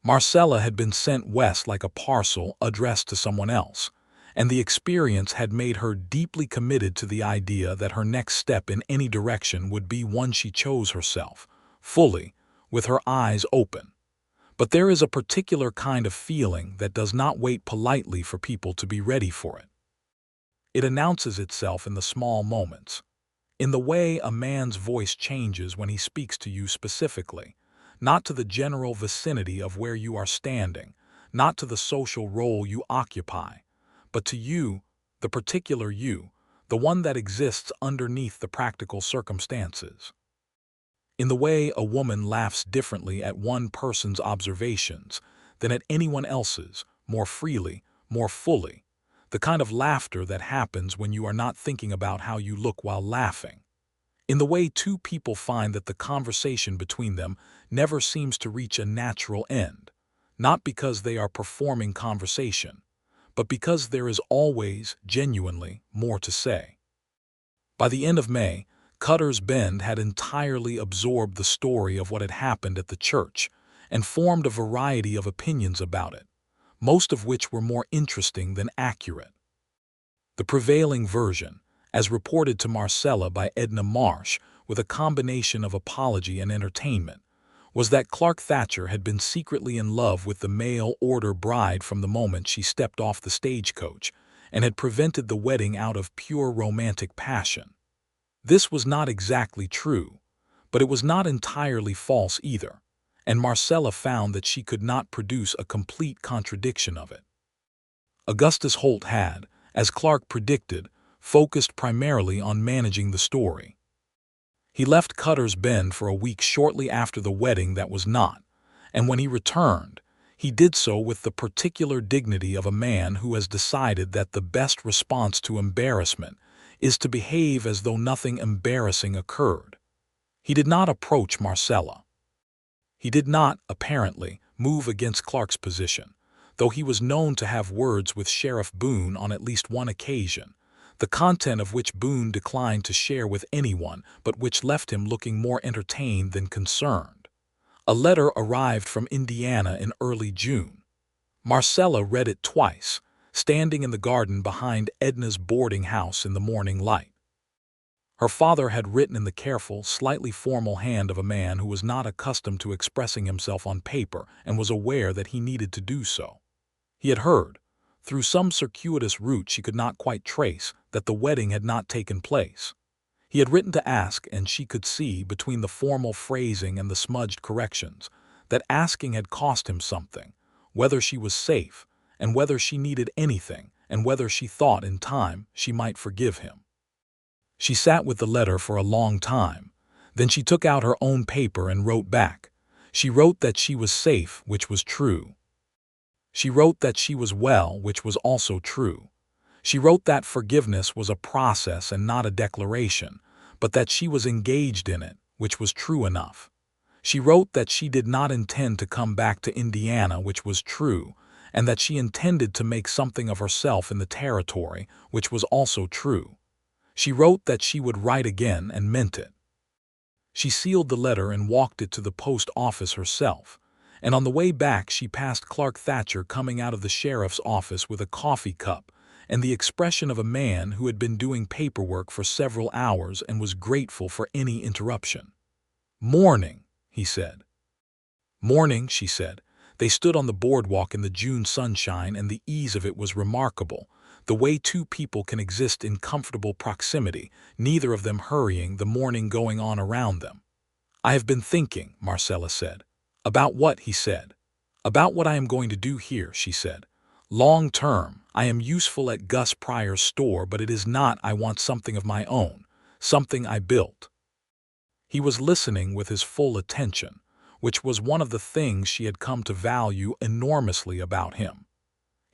Marcella had been sent west like a parcel addressed to someone else, and the experience had made her deeply committed to the idea that her next step in any direction would be one she chose herself, fully, with her eyes open. But there is a particular kind of feeling that does not wait politely for people to be ready for it. It announces itself in the small moments, in the way a man's voice changes when he speaks to you specifically, not to the general vicinity of where you are standing, not to the social role you occupy, but to you, the particular you, the one that exists underneath the practical circumstances. In the way a woman laughs differently at one person's observations than at anyone else's, more freely, more fully, the kind of laughter that happens when you are not thinking about how you look while laughing. In the way two people find that the conversation between them never seems to reach a natural end, not because they are performing conversation, but because there is always, genuinely, more to say. By the end of May, Cutter's Bend had entirely absorbed the story of what had happened at the church and formed a variety of opinions about it, most of which were more interesting than accurate. The prevailing version, as reported to Marcella by Edna Marsh with a combination of apology and entertainment, was that Clark Thatcher had been secretly in love with the mail-order bride from the moment she stepped off the stagecoach and had prevented the wedding out of pure romantic passion. This was not exactly true, but it was not entirely false either, and Marcella found that she could not produce a complete contradiction of it. Augustus Holt had, as Clark predicted, focused primarily on managing the story. He left Cutter's Bend for a week shortly after the wedding that was not, and when he returned, he did so with the particular dignity of a man who has decided that the best response to embarrassment is to behave as though nothing embarrassing occurred. He did not approach Marcella. He did not, apparently, move against Clark's position, though he was known to have words with Sheriff Boone on at least one occasion, the content of which Boone declined to share with anyone but which left him looking more entertained than concerned. A letter arrived from Indiana in early June. Marcella read it twice, standing in the garden behind Edna's boarding house in the morning light. Her father had written in the careful, slightly formal hand of a man who was not accustomed to expressing himself on paper and was aware that he needed to do so. He had heard, through some circuitous route she could not quite trace, that the wedding had not taken place. He had written to ask, and she could see, between the formal phrasing and the smudged corrections, that asking had cost him something, whether she was safe, and whether she needed anything, and whether she thought in time she might forgive him. She sat with the letter for a long time. Then she took out her own paper and wrote back. She wrote that she was safe, which was true. She wrote that she was well, which was also true. She wrote that forgiveness was a process and not a declaration, but that she was engaged in it, which was true enough. She wrote that she did not intend to come back to Indiana, which was true, and that she intended to make something of herself in the territory, which was also true. She wrote that she would write again and meant it. She sealed the letter and walked it to the post office herself, and on the way back she passed Clark Thatcher coming out of the sheriff's office with a coffee cup and the expression of a man who had been doing paperwork for several hours and was grateful for any interruption. "Morning," he said. "Morning," she said. They stood on the boardwalk in the June sunshine, and the ease of it was remarkable, the way two people can exist in comfortable proximity, neither of them hurrying, the morning going on around them. "I have been thinking," Marcella said. "About what?" he said. "About what I am going to do here," she said. "Long term, I am useful at Gus Pryor's store, but it is not. I want something of my own, something I built." He was listening with his full attention, which was one of the things she had come to value enormously about him.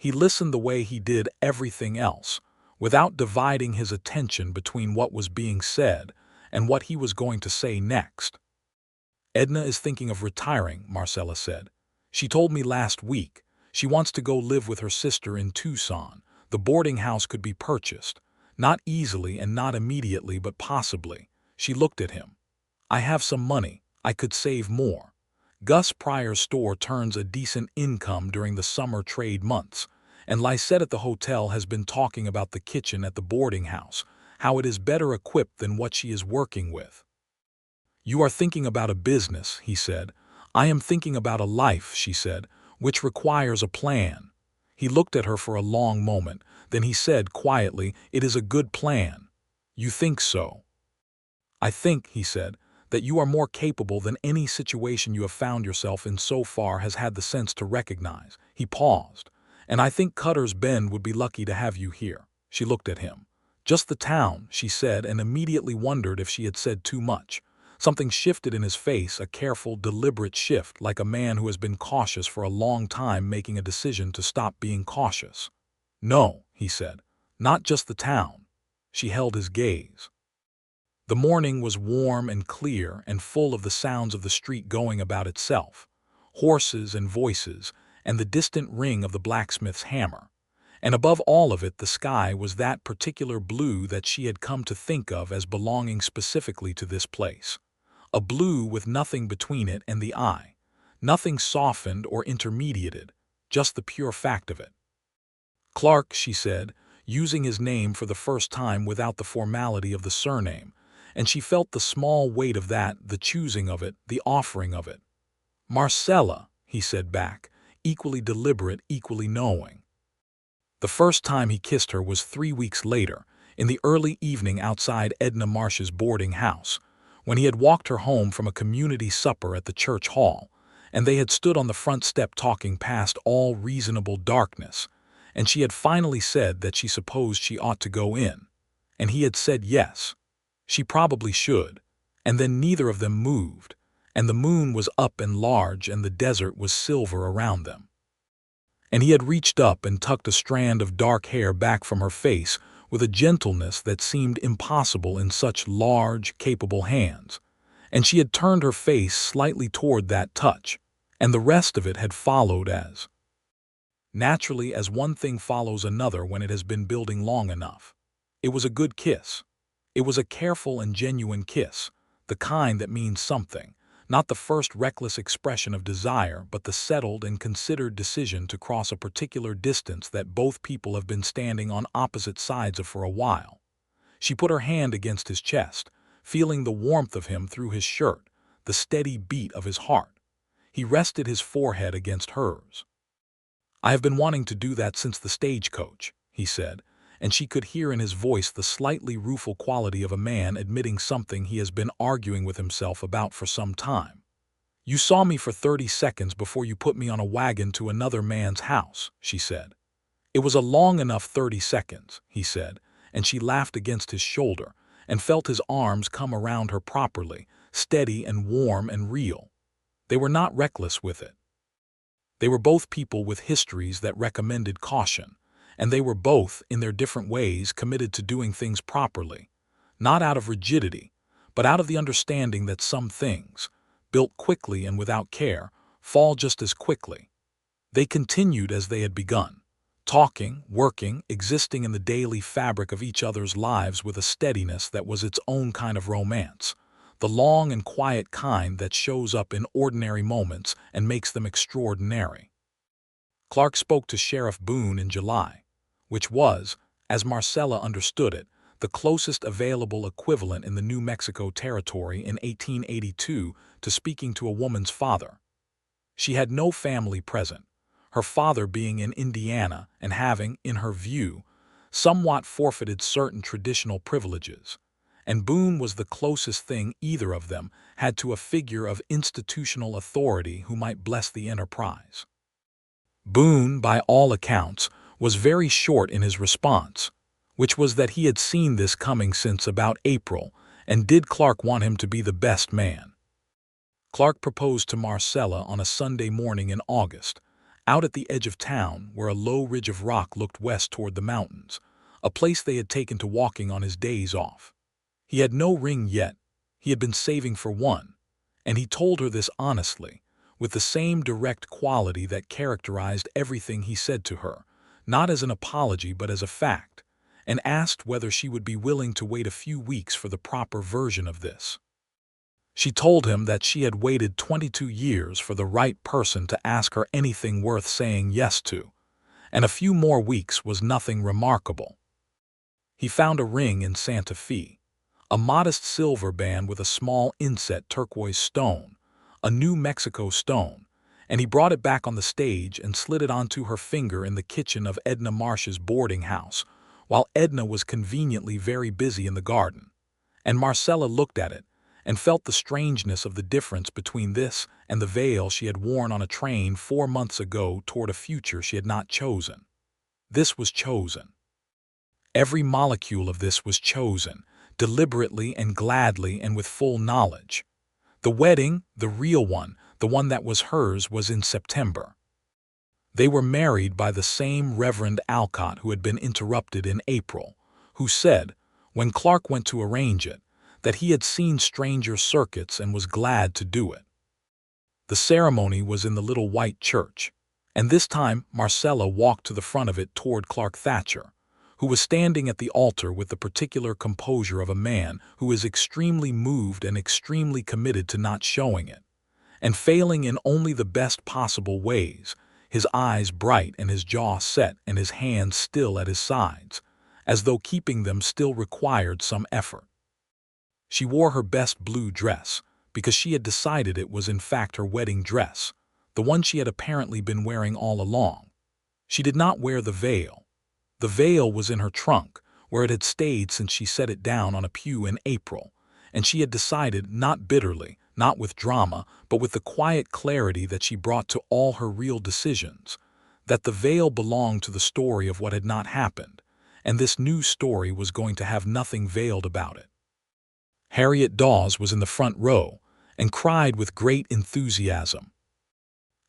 He listened the way he did everything else, without dividing his attention between what was being said and what he was going to say next. "Edna is thinking of retiring," Marcella said. "She told me last week. She wants to go live with her sister in Tucson. The boarding house could be purchased. Not easily and not immediately, but possibly." She looked at him. "I have some money. I could save more. Gus Pryor's store turns a decent income during the summer trade months, and Lysette at the hotel has been talking about the kitchen at the boarding house, how it is better equipped than what she is working with." "You are thinking about a business," he said. "I am thinking about a life," she said, "which requires a plan." He looked at her for a long moment, then he said quietly, "It is a good plan." "You think so?" "I think," he said, "that you are more capable than any situation you have found yourself in so far has had the sense to recognize." He paused. "And I think Cutter's Bend would be lucky to have you here." She looked at him. "Just the town," she said, and immediately wondered if she had said too much. Something shifted in his face, a careful, deliberate shift, like a man who has been cautious for a long time making a decision to stop being cautious. "No," he said, "not just the town." She held his gaze. The morning was warm and clear and full of the sounds of the street going about itself, horses and voices, and the distant ring of the blacksmith's hammer. And above all of it, the sky was that particular blue that she had come to think of as belonging specifically to this place. A blue with nothing between it and the eye, nothing softened or intermediated, just the pure fact of it. "Clark," she said, using his name for the first time without the formality of the surname, and she felt the small weight of that, the choosing of it, the offering of it. "Marcella," he said back, equally deliberate, equally knowing. The first time he kissed her was 3 weeks later, in the early evening outside Edna Marsh's boarding house, when he had walked her home from a community supper at the church hall, and they had stood on the front step talking past all reasonable darkness, and she had finally said that she supposed she ought to go in, and he had said yes, she probably should, and then neither of them moved, and the moon was up and large and the desert was silver around them. And he had reached up and tucked a strand of dark hair back from her face with a gentleness that seemed impossible in such large, capable hands, and she had turned her face slightly toward that touch, and the rest of it had followed as naturally as one thing follows another when it has been building long enough. It was a good kiss. It was a careful and genuine kiss, the kind that means something, not the first reckless expression of desire, but the settled and considered decision to cross a particular distance that both people have been standing on opposite sides of for a while. She put her hand against his chest, feeling the warmth of him through his shirt, the steady beat of his heart. He rested his forehead against hers. "I have been wanting to do that since the stagecoach," he said, and she could hear in his voice the slightly rueful quality of a man admitting something he has been arguing with himself about for some time. "You saw me for 30 seconds before you put me on a wagon to another man's house," she said. "It was a long enough 30 seconds, he said, and she laughed against his shoulder, and felt his arms come around her properly, steady and warm and real. They were not reckless with it. They were both people with histories that recommended caution, and they were both, in their different ways, committed to doing things properly, not out of rigidity, but out of the understanding that some things, built quickly and without care, fall just as quickly. They continued as they had begun, talking, working, existing in the daily fabric of each other's lives with a steadiness that was its own kind of romance, the long and quiet kind that shows up in ordinary moments and makes them extraordinary. Clark spoke to Sheriff Boone in July, which was, as Marcella understood it, the closest available equivalent in the New Mexico Territory in 1882 to speaking to a woman's father. She had no family present, her father being in Indiana and having, in her view, somewhat forfeited certain traditional privileges, and Boone was the closest thing either of them had to a figure of institutional authority who might bless the enterprise. Boone, by all accounts, was very short in his response, which was that he had seen this coming since about April, and did Clark want him to be the best man. Clark proposed to Marcella on a Sunday morning in August, out at the edge of town where a low ridge of rock looked west toward the mountains, a place they had taken to walking on his days off. He had no ring yet, he had been saving for one, and he told her this honestly, with the same direct quality that characterized everything he said to her, not as an apology but as a fact, and asked whether she would be willing to wait a few weeks for the proper version of this. She told him that she had waited 22 years for the right person to ask her anything worth saying yes to, and a few more weeks was nothing remarkable. He found a ring in Santa Fe, a modest silver band with a small inset turquoise stone, a New Mexico stone, and he brought it back on the stage and slid it onto her finger in the kitchen of Edna Marsh's boarding house, while Edna was conveniently very busy in the garden, and Marcella looked at it and felt the strangeness of the difference between this and the veil she had worn on a train 4 months ago toward a future she had not chosen. This was chosen. Every molecule of this was chosen, deliberately and gladly and with full knowledge. The wedding, the real one, the one that was hers, was in September. They were married by the same Reverend Alcott who had been interrupted in April, who said, when Clark went to arrange it, that he had seen stranger circuits and was glad to do it. The ceremony was in the little white church, and this time Marcella walked to the front of it toward Clark Thatcher, who was standing at the altar with the particular composure of a man who is extremely moved and extremely committed to not showing it, and failing in only the best possible ways, his eyes bright and his jaw set and his hands still at his sides, as though keeping them still required some effort. She wore her best blue dress, because she had decided it was in fact her wedding dress, the one she had apparently been wearing all along. She did not wear the veil. The veil was in her trunk, where it had stayed since she set it down on a pew in April, and she had decided, not bitterly, not with drama, but with the quiet clarity that she brought to all her real decisions, that the veil belonged to the story of what had not happened, and this new story was going to have nothing veiled about it. Harriet Dawes was in the front row and cried with great enthusiasm.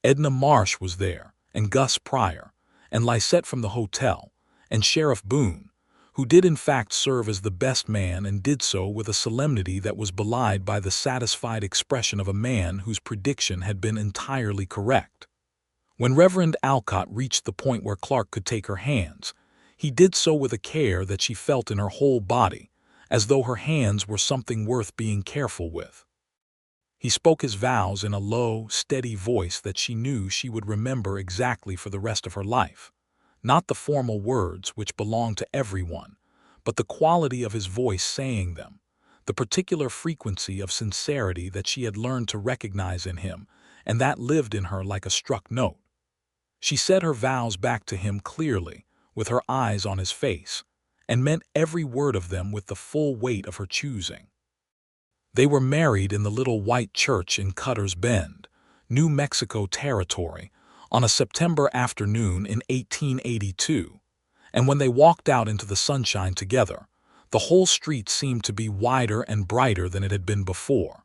Edna Marsh was there, and Gus Pryor, and Lysette from the hotel, and Sheriff Boone, who did in fact serve as the best man and did so with a solemnity that was belied by the satisfied expression of a man whose prediction had been entirely correct. When Reverend Alcott reached the point where Clark could take her hands, he did so with a care that she felt in her whole body, as though her hands were something worth being careful with. He spoke his vows in a low, steady voice that she knew she would remember exactly for the rest of her life, not the formal words which belonged to everyone, but the quality of his voice saying them, the particular frequency of sincerity that she had learned to recognize in him, and that lived in her like a struck note. She said her vows back to him clearly, with her eyes on his face, and meant every word of them with the full weight of her choosing. They were married in the little white church in Cutter's Bend, New Mexico Territory, on a September afternoon in 1882, and when they walked out into the sunshine together, The whole street seemed to be wider and brighter than it had been before.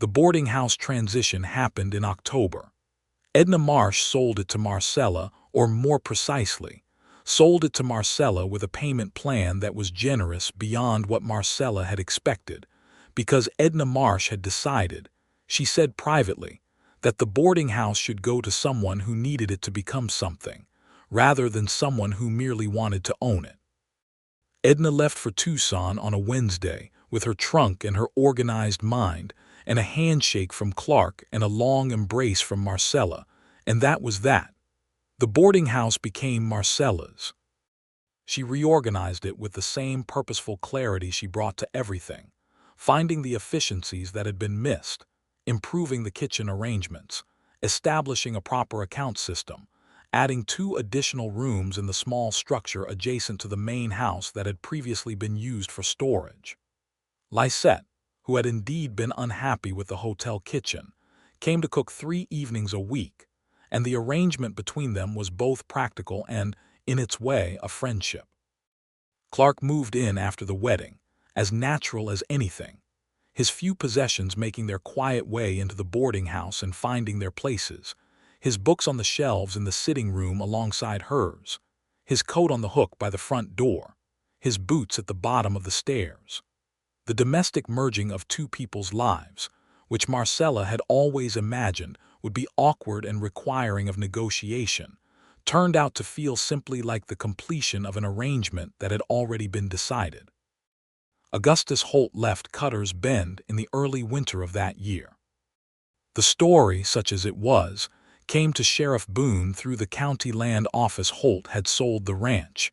The boarding house transition happened in October. Edna Marsh sold it to Marcella, or more precisely, sold it to Marcella with a payment plan that was generous beyond what Marcella had expected, because Edna Marsh had decided, she said privately, that the boarding house should go to someone who needed it to become something, rather than someone who merely wanted to own it. Edna left for Tucson on a Wednesday with her trunk and her organized mind, and a handshake from Clark and a long embrace from Marcella, and that was that. The boarding house became Marcella's. She reorganized it with the same purposeful clarity she brought to everything, finding the efficiencies that had been missed, improving the kitchen arrangements, establishing a proper account system, adding 2 additional rooms in the small structure adjacent to the main house that had previously been used for storage. Lisette, who had indeed been unhappy with the hotel kitchen, came to cook 3 evenings a week, and the arrangement between them was both practical and, in its way, a friendship. Clark moved in after the wedding, as natural as anything, his few possessions making their quiet way into the boarding house and finding their places, his books on the shelves in the sitting room alongside hers, his coat on the hook by the front door, his boots at the bottom of the stairs. The domestic merging of 2 people's lives, which Marcella had always imagined would be awkward and requiring of negotiation, turned out to feel simply like the completion of an arrangement that had already been decided. Augustus Holt left Cutter's Bend in the early winter of that year. The story, such as it was, came to Sheriff Boone through the county land office. Holt had sold the ranch,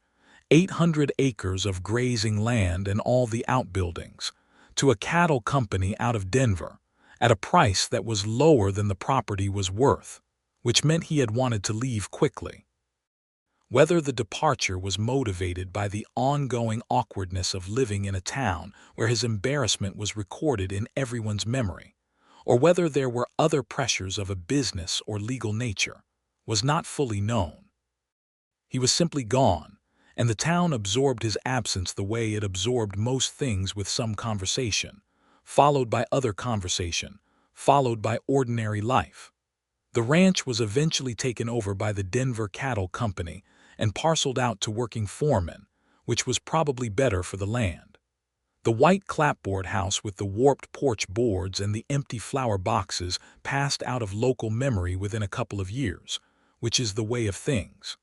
800 acres of grazing land and all the outbuildings, to a cattle company out of Denver, at a price that was lower than the property was worth, which meant he had wanted to leave quickly. Whether the departure was motivated by the ongoing awkwardness of living in a town where his embarrassment was recorded in everyone's memory, or whether there were other pressures of a business or legal nature, was not fully known. He was simply gone, and the town absorbed his absence the way it absorbed most things, with some conversation, followed by other conversation, followed by ordinary life. The ranch was eventually taken over by the Denver Cattle Company and parceled out to working foremen, which was probably better for the land. The white clapboard house with the warped porch boards and the empty flower boxes passed out of local memory within a couple of years, which is the way of things.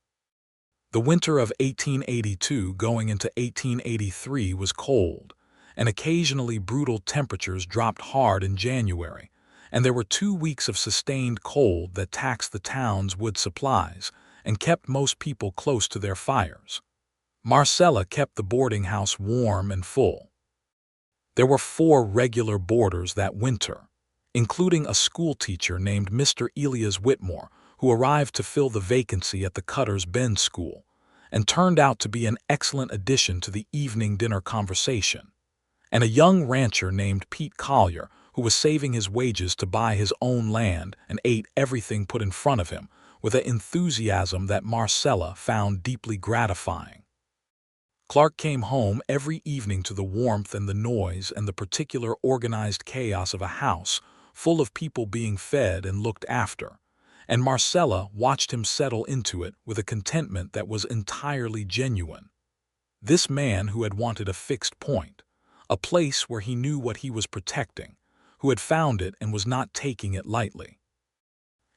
The winter of 1882 going into 1883 was cold, and occasionally brutal temperatures dropped hard in January, and there were 2 weeks of sustained cold that taxed the town's wood supplies and kept most people close to their fires. Marcella kept the boarding house warm and full. There were 4 regular boarders that winter, including a schoolteacher named Mr. Elias Whitmore, who arrived to fill the vacancy at the Cutter's Bend School, and turned out to be an excellent addition to the evening dinner conversation, and a young rancher named Pete Collier, who was saving his wages to buy his own land and ate everything put in front of him with an enthusiasm that Marcella found deeply gratifying. Clark came home every evening to the warmth and the noise and the particular organized chaos of a house full of people being fed and looked after, and Marcella watched him settle into it with a contentment that was entirely genuine. This man who had wanted a fixed point, a place where he knew what he was protecting, who had found it and was not taking it lightly.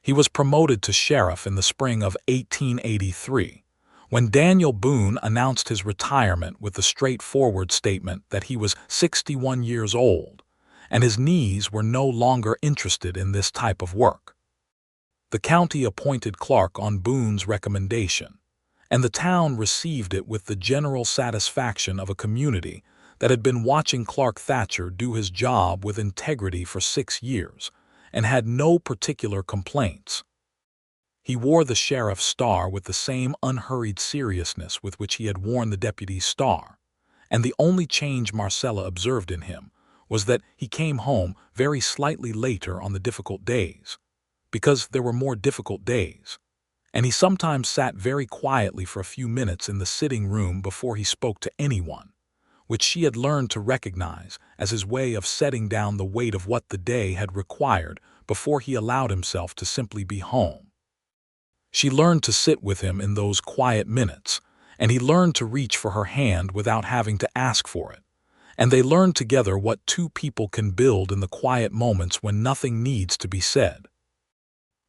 He was promoted to sheriff in the spring of 1883, when Daniel Boone announced his retirement with the straightforward statement that he was 61 years old, and his knees were no longer interested in this type of work. The county appointed Clark on Boone's recommendation, and the town received it with the general satisfaction of a community that had been watching Clark Thatcher do his job with integrity for 6 years and had no particular complaints. He wore the sheriff's star with the same unhurried seriousness with which he had worn the deputy's star, and the only change Marcella observed in him was that he came home very slightly later on the difficult days, because there were more difficult days, and he sometimes sat very quietly for a few minutes in the sitting room before he spoke to anyone, which she had learned to recognize as his way of setting down the weight of what the day had required before he allowed himself to simply be home. She learned to sit with him in those quiet minutes, and he learned to reach for her hand without having to ask for it. And they learned together what two people can build in the quiet moments when nothing needs to be said.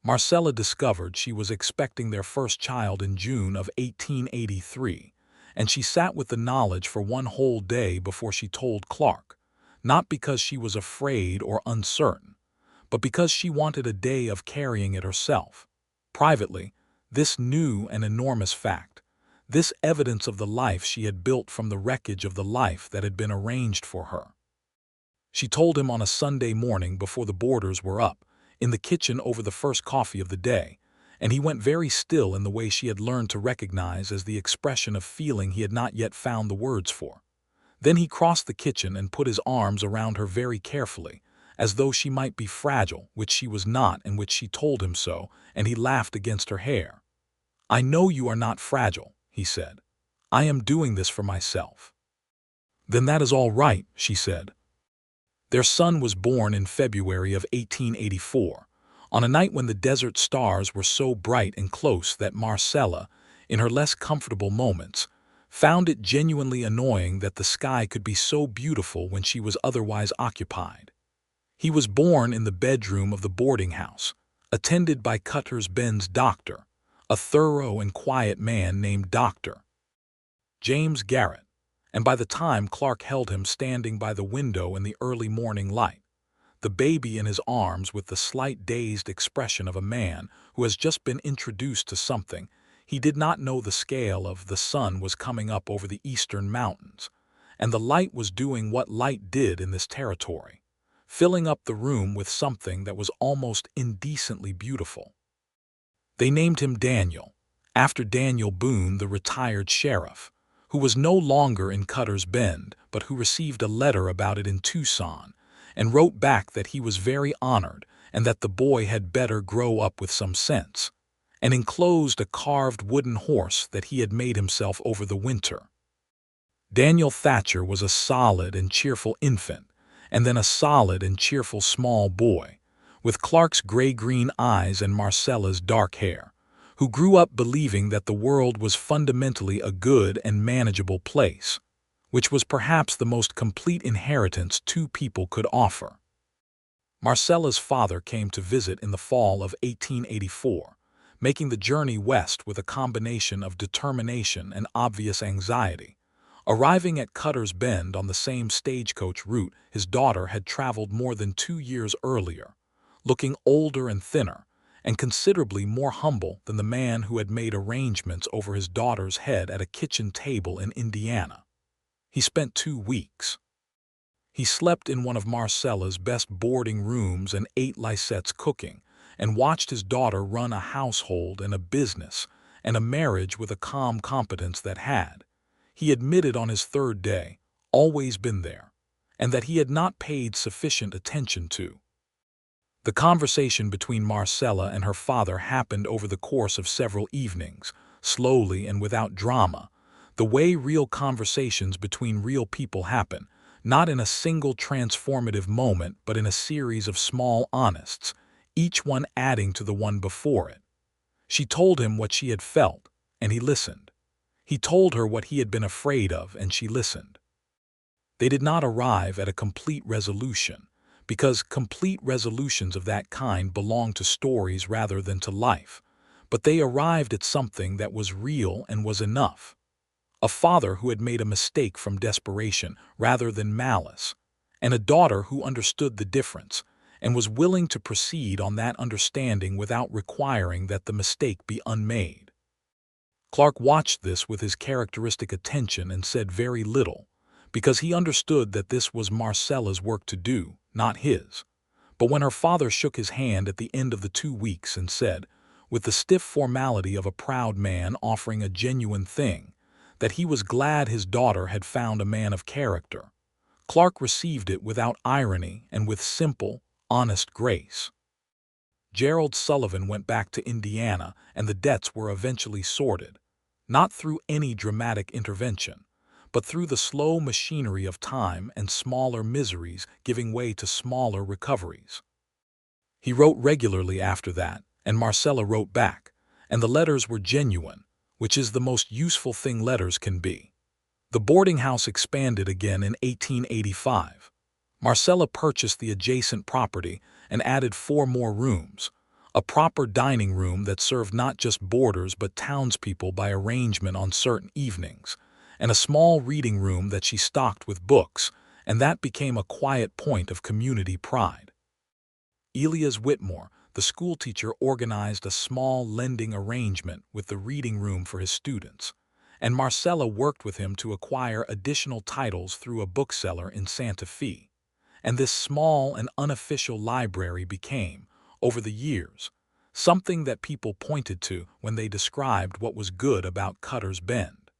Marcella discovered she was expecting their first child in June of 1883, and she sat with the knowledge for one whole day before she told Clark, not because she was afraid or uncertain, but because she wanted a day of carrying it herself. Privately, this new and enormous fact, this evidence of the life she had built from the wreckage of the life that had been arranged for her. She told him on a Sunday morning before the boarders were up, in the kitchen over the first coffee of the day, and he went very still in the way she had learned to recognize as the expression of feeling he had not yet found the words for. Then he crossed the kitchen and put his arms around her very carefully, as though she might be fragile, which she was not and which she told him so, and he laughed against her hair. "I know you are not fragile," he said. "I am doing this for myself." "Then that is all right," she said. Their son was born in February of 1884, on a night when the desert stars were so bright and close that Marcella, in her less comfortable moments, found it genuinely annoying that the sky could be so beautiful when she was otherwise occupied. He was born in the bedroom of the boarding house, attended by Cutter's Bend's doctor, a thorough and quiet man named Dr. James Garrett, and by the time Clark held him standing by the window in the early morning light, the baby in his arms with the slight dazed expression of a man who has just been introduced to something, he did not know the scale of the sun was coming up over the eastern mountains, and the light was doing what light did in this territory, filling up the room with something that was almost indecently beautiful. They named him Daniel, after Daniel Boone, the retired sheriff, who was no longer in Cutter's Bend, but who received a letter about it in Tucson, and wrote back that he was very honored and that the boy had better grow up with some sense, and enclosed a carved wooden horse that he had made himself over the winter. Daniel Thatcher was a solid and cheerful infant, and then a solid and cheerful small boy, with Clark's gray-green eyes and Marcella's dark hair, who grew up believing that the world was fundamentally a good and manageable place, which was perhaps the most complete inheritance two people could offer. Marcella's father came to visit in the fall of 1884, making the journey west with a combination of determination and obvious anxiety. Arriving at Cutter's Bend on the same stagecoach route his daughter had traveled more than 2 years earlier, looking older and thinner, and considerably more humble than the man who had made arrangements over his daughter's head at a kitchen table in Indiana. He spent 2 weeks. He slept in one of Marcella's best boarding rooms and ate Lysette's cooking, and watched his daughter run a household and a business and a marriage with a calm competence that had, he admitted on his 3rd day, always been there, and that he had not paid sufficient attention to. The conversation between Marcella and her father happened over the course of several evenings, slowly and without drama, the way real conversations between real people happen, not in a single transformative moment but in a series of small honests, each one adding to the one before it. She told him what she had felt, and he listened. He told her what he had been afraid of, and she listened. They did not arrive at a complete resolution, because complete resolutions of that kind belong to stories rather than to life, but they arrived at something that was real and was enough. A father who had made a mistake from desperation rather than malice, and a daughter who understood the difference and was willing to proceed on that understanding without requiring that the mistake be unmade. Clark watched this with his characteristic attention and said very little, because he understood that this was Marcella's work to do, not his. But when her father shook his hand at the end of the 2 weeks and said, with the stiff formality of a proud man offering a genuine thing, that he was glad his daughter had found a man of character, Clark received it without irony and with simple, honest grace. Gerald Sullivan went back to Indiana, and the debts were eventually sorted, not through any dramatic intervention, but through the slow machinery of time and smaller miseries giving way to smaller recoveries. He wrote regularly after that, and Marcella wrote back, and the letters were genuine, which is the most useful thing letters can be. The boarding house expanded again in 1885. Marcella purchased the adjacent property and added 4 more rooms, a proper dining room that served not just boarders but townspeople by arrangement on certain evenings, and a small reading room that she stocked with books, and that became a quiet point of community pride. Elias Whitmore, the schoolteacher, organized a small lending arrangement with the reading room for his students, and Marcella worked with him to acquire additional titles through a bookseller in Santa Fe. And this small and unofficial library became, over the years, something that people pointed to when they described what was good about Cutter's Bend.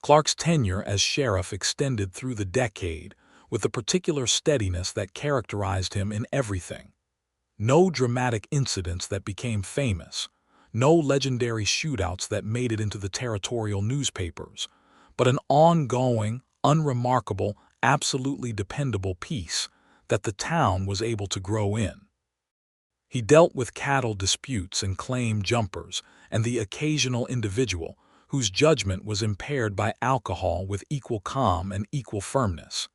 Clark's tenure as sheriff extended through the decade with the particular steadiness that characterized him in everything. No dramatic incidents that became famous, no legendary shootouts that made it into the territorial newspapers, but an ongoing, unremarkable, absolutely dependable peace that the town was able to grow in. He dealt with cattle disputes and claim jumpers and the occasional individual whose judgment was impaired by alcohol with equal calm and equal firmness.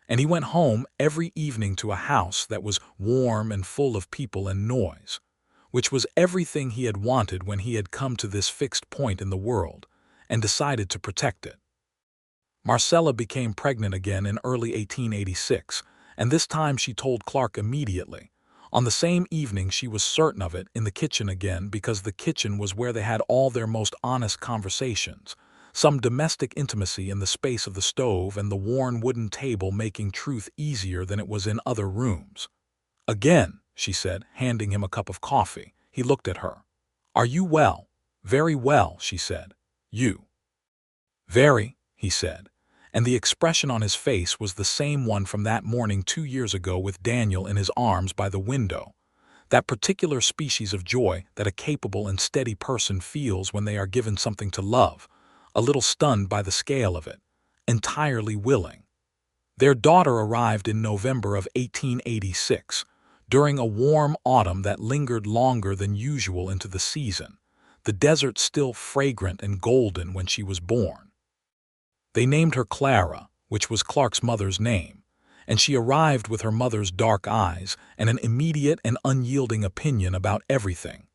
And he went home every evening to a house that was warm and full of people and noise, which was everything he had wanted when he had come to this fixed point in the world and decided to protect it. Marcella became pregnant again in early 1886, and this time she told Clark immediately. On the same evening she was certain of it, in the kitchen again, because the kitchen was where they had all their most honest conversations, some domestic intimacy in the space of the stove and the worn wooden table making truth easier than it was in other rooms. "Again," she said, handing him a cup of coffee. He looked at her. "Are you well?" "Very well," she said. "You?" "Very," he said, and the expression on his face was the same one from that morning 2 years ago with Daniel in his arms by the window, that particular species of joy that a capable and steady person feels when they are given something to love, a little stunned by the scale of it, entirely willing. Their daughter arrived in November of 1886, during a warm autumn that lingered longer than usual into the season, the desert still fragrant and golden when she was born. They named her Clara, which was Clark's mother's name, and she arrived with her mother's dark eyes and an immediate and unyielding opinion about everything,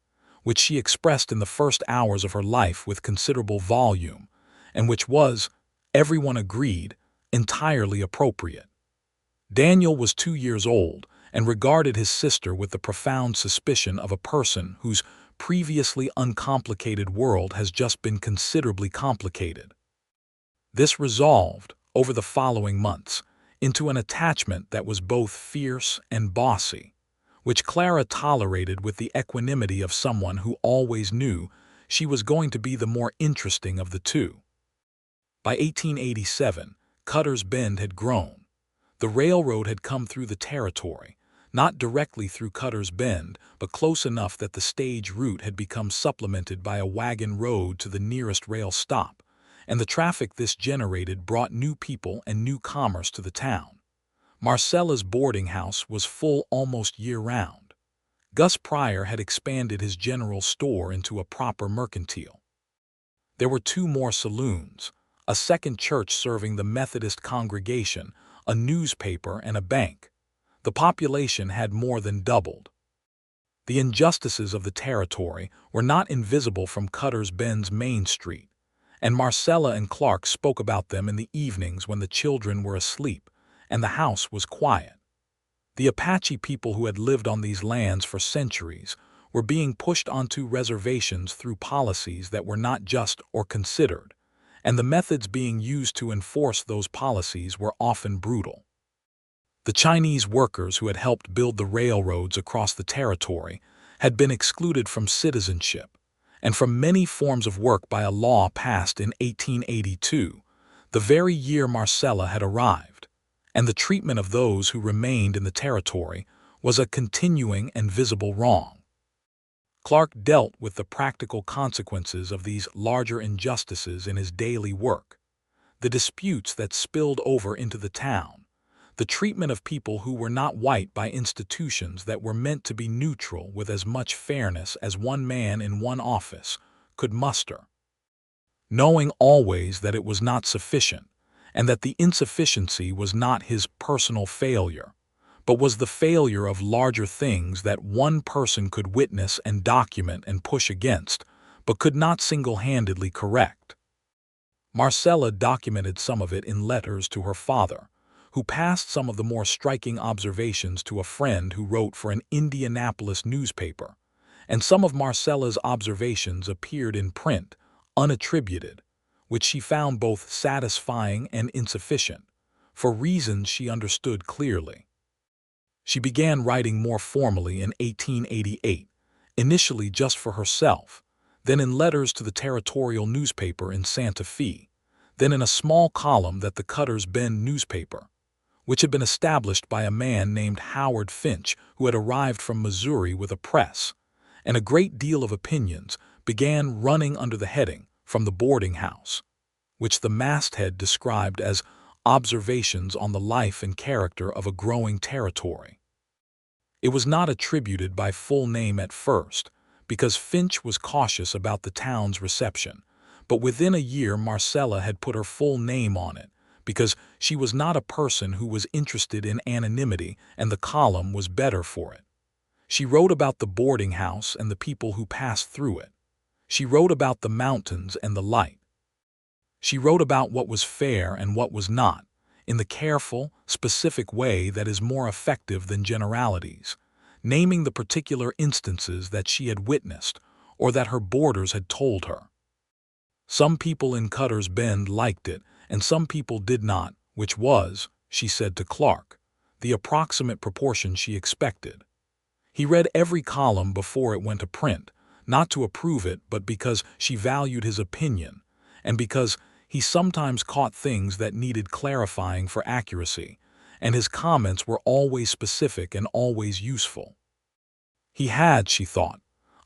which she expressed in the first hours of her life with considerable volume, and which was, everyone agreed, entirely appropriate. Daniel was 2 years old and regarded his sister with the profound suspicion of a person whose previously uncomplicated world has just been considerably complicated. This resolved, over the following months, into an attachment that was both fierce and bossy, which Clara tolerated with the equanimity of someone who always knew she was going to be the more interesting of the two. By 1887, Cutter's Bend had grown. The railroad had come through the territory, not directly through Cutter's Bend, but close enough that the stage route had become supplemented by a wagon road to the nearest rail stop, and the traffic this generated brought new people and new commerce to the town. Marcella's boarding house was full almost year-round. Gus Pryor had expanded his general store into a proper mercantile. There were 2 more saloons, a second church serving the Methodist congregation, a newspaper, and a bank. The population had more than doubled. The injustices of the territory were not invisible from Cutter's Bend's Main Street, and Marcella and Clark spoke about them in the evenings when the children were asleep and the house was quiet. The Apache people who had lived on these lands for centuries were being pushed onto reservations through policies that were not just or considered, and the methods being used to enforce those policies were often brutal. The Chinese workers who had helped build the railroads across the territory had been excluded from citizenship and from many forms of work by a law passed in 1882, the very year Marcella had arrived, and the treatment of those who remained in the territory was a continuing and visible wrong. Clark dealt with the practical consequences of these larger injustices in his daily work. the disputes that spilled over into the town, the treatment of people who were not white by institutions that were meant to be neutral with as much fairness as one man in one office could muster. Knowing always that it was not sufficient, and that the insufficiency was not his personal failure, but was the failure of larger things that one person could witness and document and push against, but could not single-handedly correct. Marcella documented some of it in letters to her father, who passed some of the more striking observations to a friend who wrote for an Indianapolis newspaper, and some of Marcella's observations appeared in print, unattributed, which she found both satisfying and insufficient, for reasons she understood clearly. She began writing more formally in 1888, initially just for herself, then in letters to the territorial newspaper in Santa Fe, then in a small column that the Cutter's Bend newspaper, which had been established by a man named Howard Finch who had arrived from Missouri with a press, and a great deal of opinions began running under the heading "From the Boarding House," which the masthead described as observations on the life and character of a growing territory. It was not attributed by full name at first, because Finch was cautious about the town's reception, but within a year Marcella had put her full name on it, because she was not a person who was interested in anonymity, and the column was better for it. She wrote about the boarding house and the people who passed through it. She wrote about the mountains and the light. She wrote about what was fair and what was not, in the careful, specific way that is more effective than generalities, naming the particular instances that she had witnessed or that her boarders had told her. Some people in Cutter's Bend liked it, and some people did not, which was, she said to Clark, the approximate proportion she expected. He read every column before it went to print, not to approve it, but because she valued his opinion, and because he sometimes caught things that needed clarifying for accuracy, and his comments were always specific and always useful. He had, she thought,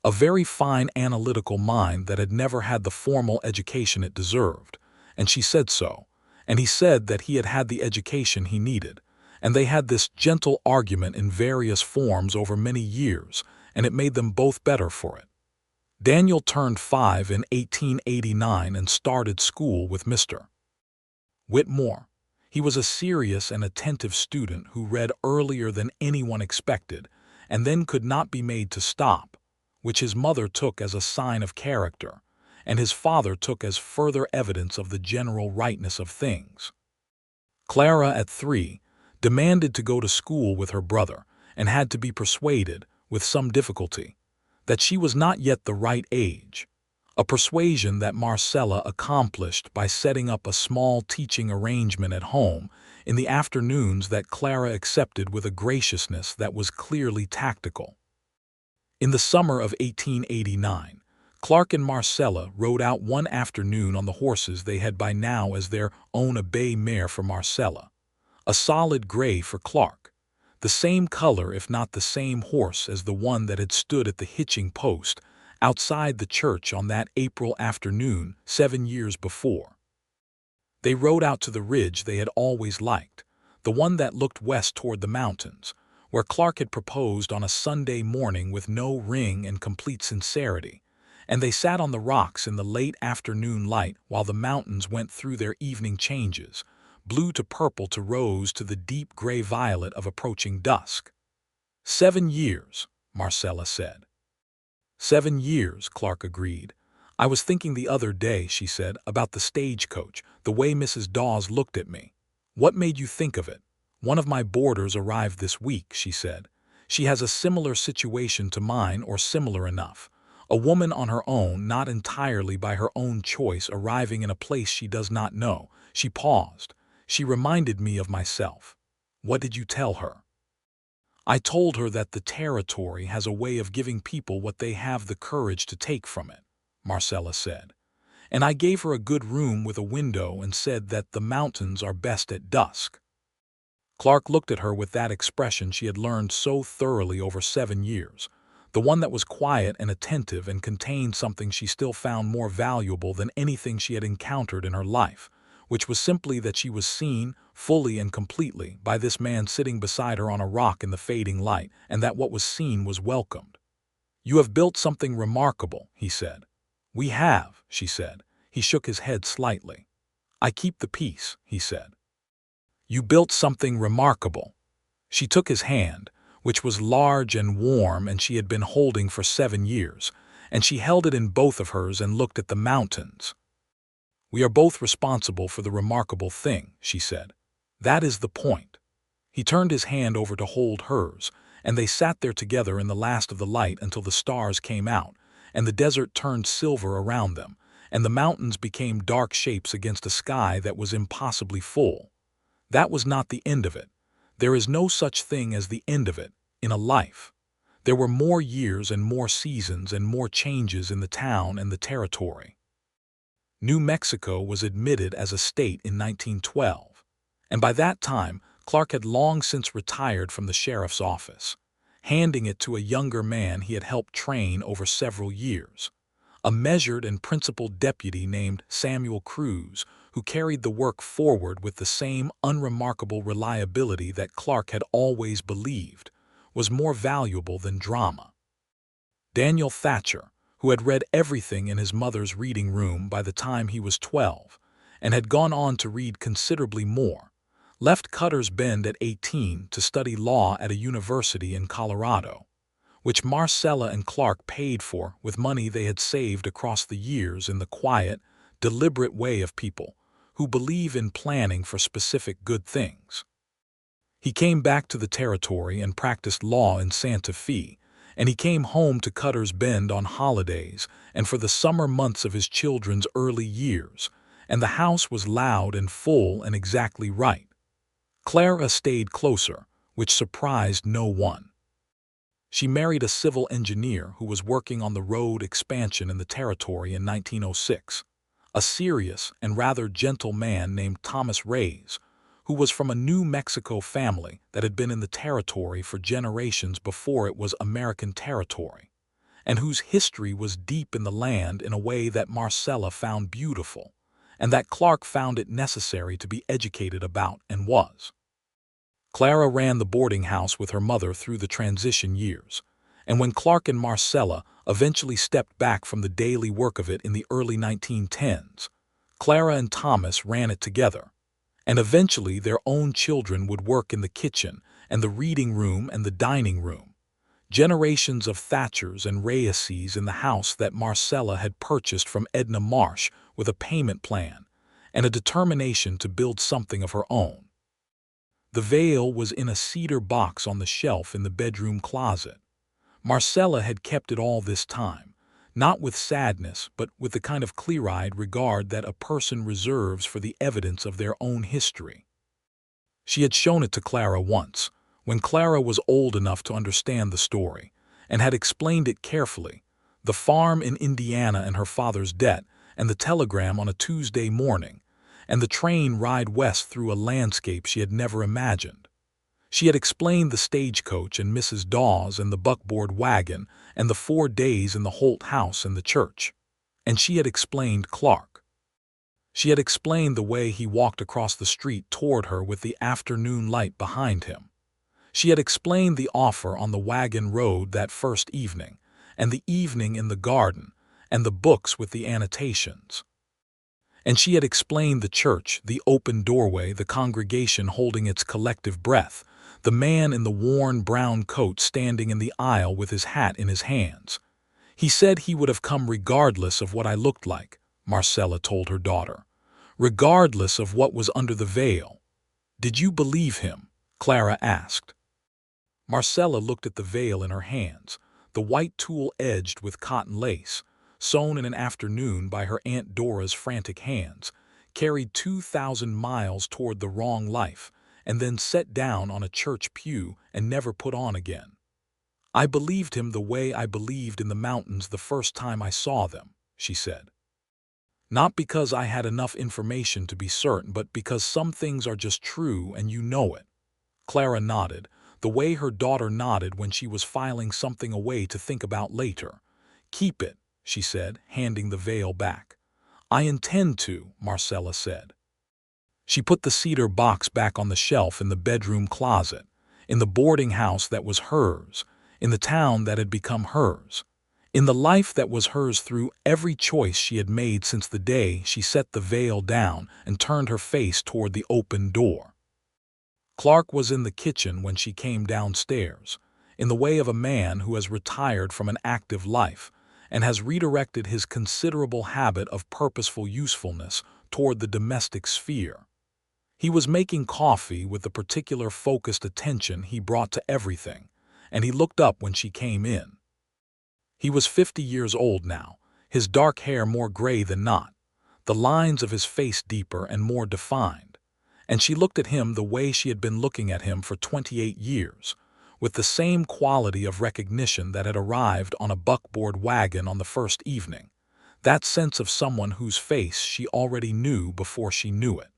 a very fine analytical mind that had never had the formal education it deserved, and she said so, and he said that he had had the education he needed, and they had this gentle argument in various forms over many years, and it made them both better for it. Daniel turned 5 in 1889 and started school with Mr. Whitmore. He was a serious and attentive student who read earlier than anyone expected, and then could not be made to stop, which his mother took as a sign of character, and his father took as further evidence of the general rightness of things. Clara, at 3, demanded to go to school with her brother, and had to be persuaded, with some difficulty, that she was not yet the right age, a persuasion that Marcella accomplished by setting up a small teaching arrangement at home in the afternoons that Clara accepted with a graciousness that was clearly tactical. In the summer of 1889, Clark and Marcella rode out one afternoon on the horses they had by now as their own a bay mare for Marcella, a solid gray for Clark, the same color if not the same horse as the one that had stood at the hitching post outside the church on that April afternoon 7 years before. They rode out to the ridge they had always liked, the one that looked west toward the mountains, where Clark had proposed on a Sunday morning with no ring and complete sincerity, and they sat on the rocks in the late afternoon light while the mountains went through their evening changes, blue to purple to rose to the deep gray violet of approaching dusk. 7 years, Marcella said. 7 years, Clark agreed. I was thinking the other day, she said, about the stagecoach, the way Mrs. Dawes looked at me. What made you think of it? One of my boarders arrived this week, she said. She has a similar situation to mine, or similar enough. A woman on her own, not entirely by her own choice, arriving in a place she does not know. She paused. She reminded me of myself. What did you tell her? I told her that the territory has a way of giving people what they have the courage to take from it, Marcella said. And I gave her a good room with a window and said that the mountains are best at dusk. Clark looked at her with that expression she had learned so thoroughly over 7 years, the one that was quiet and attentive and contained something she still found more valuable than anything she had encountered in her life, which was simply that she was seen, fully and completely, by this man sitting beside her on a rock in the fading light, and that what was seen was welcomed. "You have built something remarkable," he said. "We have," she said. He shook his head slightly. "I keep the peace," he said. "You built something remarkable." She took his hand, which was large and warm and she had been holding for 7 years, and she held it in both of hers and looked at the mountains. "We are both responsible for the remarkable thing," she said. "That is the point." He turned his hand over to hold hers, and they sat there together in the last of the light until the stars came out, and the desert turned silver around them, and the mountains became dark shapes against a sky that was impossibly full. That was not the end of it. There is no such thing as the end of it, in a life. There were more years and more seasons and more changes in the town and the territory. New Mexico was admitted as a state in 1912, and by that time Clark had long since retired from the sheriff's office, handing it to a younger man he had helped train over several years, a measured and principled deputy named Samuel Cruz, who carried the work forward with the same unremarkable reliability that Clark had always believed was more valuable than drama. Daniel Thatcher, who had read everything in his mother's reading room by the time he was 12, and had gone on to read considerably more, left Cutter's Bend at 18 to study law at a university in Colorado, which Marcella and Clark paid for with money they had saved across the years in the quiet, deliberate way of people who believe in planning for specific good things. He came back to the territory and practiced law in Santa Fe, and he came home to Cutter's Bend on holidays and for the summer months of his children's early years, and the house was loud and full and exactly right. Clara stayed closer, which surprised no one. She married a civil engineer who was working on the road expansion in the territory in 1906, a serious and rather gentle man named Thomas Reyes, who was from a New Mexico family that had been in the territory for generations before it was American territory, and whose history was deep in the land in a way that Marcella found beautiful, and that Clark found it necessary to be educated about and was. Clara ran the boarding house with her mother through the transition years, and when Clark and Marcella eventually stepped back from the daily work of it in the early 1910s, Clara and Thomas ran it together, and eventually their own children would work in the kitchen and the reading room and the dining room. Generations of Thatchers and Reyeses in the house that Marcella had purchased from Edna Marsh with a payment plan and a determination to build something of her own. The veil was in a cedar box on the shelf in the bedroom closet. Marcella had kept it all this time, not with sadness but with the kind of clear-eyed regard that a person reserves for the evidence of their own history. She had shown it to Clara once, when Clara was old enough to understand the story, and had explained it carefully: the farm in Indiana and her father's debt, and the telegram on a Tuesday morning, and the train ride west through a landscape she had never imagined. She had explained the stagecoach and Mrs. Dawes and the buckboard wagon and the 4 days in the Holt house and the church. And she had explained Clark. She had explained the way he walked across the street toward her with the afternoon light behind him. She had explained the offer on the wagon road that first evening, and the evening in the garden, and the books with the annotations. And she had explained the church, the open doorway, the congregation holding its collective breath, the man in the worn brown coat standing in the aisle with his hat in his hands. "He said he would have come regardless of what I looked like," Marcella told her daughter, "regardless of what was under the veil." "Did you believe him?" Clara asked. Marcella looked at the veil in her hands, the white tulle edged with cotton lace, sewn in an afternoon by her Aunt Dora's frantic hands, carried 2,000 miles toward the wrong life, and then set down on a church pew and never put on again. "I believed him the way I believed in the mountains the first time I saw them," she said. "Not because I had enough information to be certain, but because some things are just true and you know it." Clara nodded, the way her daughter nodded when she was filing something away to think about later. "Keep it," she said, handing the veil back. "I intend to," Marcella said. She put the cedar box back on the shelf in the bedroom closet, in the boarding house that was hers, in the town that had become hers, in the life that was hers through every choice she had made since the day she set the veil down and turned her face toward the open door. Clark was in the kitchen when she came downstairs, in the way of a man who has retired from an active life and has redirected his considerable habit of purposeful usefulness toward the domestic sphere. He was making coffee with the particular focused attention he brought to everything, and he looked up when she came in. He was 50 years old now, his dark hair more gray than not, the lines of his face deeper and more defined, and she looked at him the way she had been looking at him for 28 years, with the same quality of recognition that had arrived on a buckboard wagon on the first evening, that sense of someone whose face she already knew before she knew it.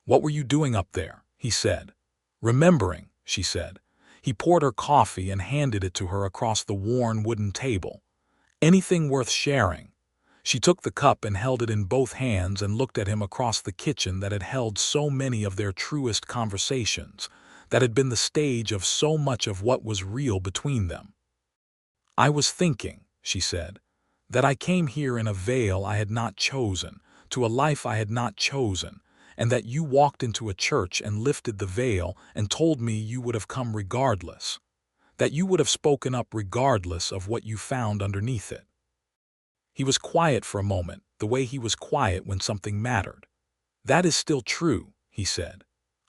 "What were you doing up there?" he said. "Remembering," she said. He poured her coffee and handed it to her across the worn wooden table. "Anything worth sharing?" She took the cup and held it in both hands and looked at him across the kitchen that had held so many of their truest conversations, that had been the stage of so much of what was real between them. "I was thinking," she said, "that I came here in a veil I had not chosen, to a life I had not chosen, and that you walked into a church and lifted the veil and told me you would have come regardless, that you would have spoken up regardless of what you found underneath it." He was quiet for a moment, the way he was quiet when something mattered. "That is still true," he said.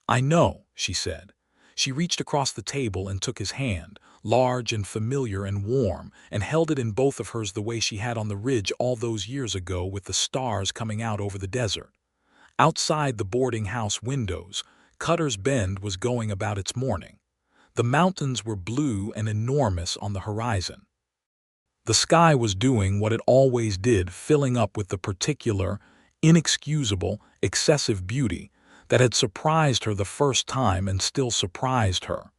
"I know," she said. She reached across the table and took his hand, large and familiar and warm, and held it in both of hers the way she had on the ridge all those years ago with the stars coming out over the desert. Outside the boarding house windows, Cutter's Bend was going about its morning. The mountains were blue and enormous on the horizon. The sky was doing what it always did, filling up with the particular, inexcusable, excessive beauty that had surprised her the first time and still surprised her,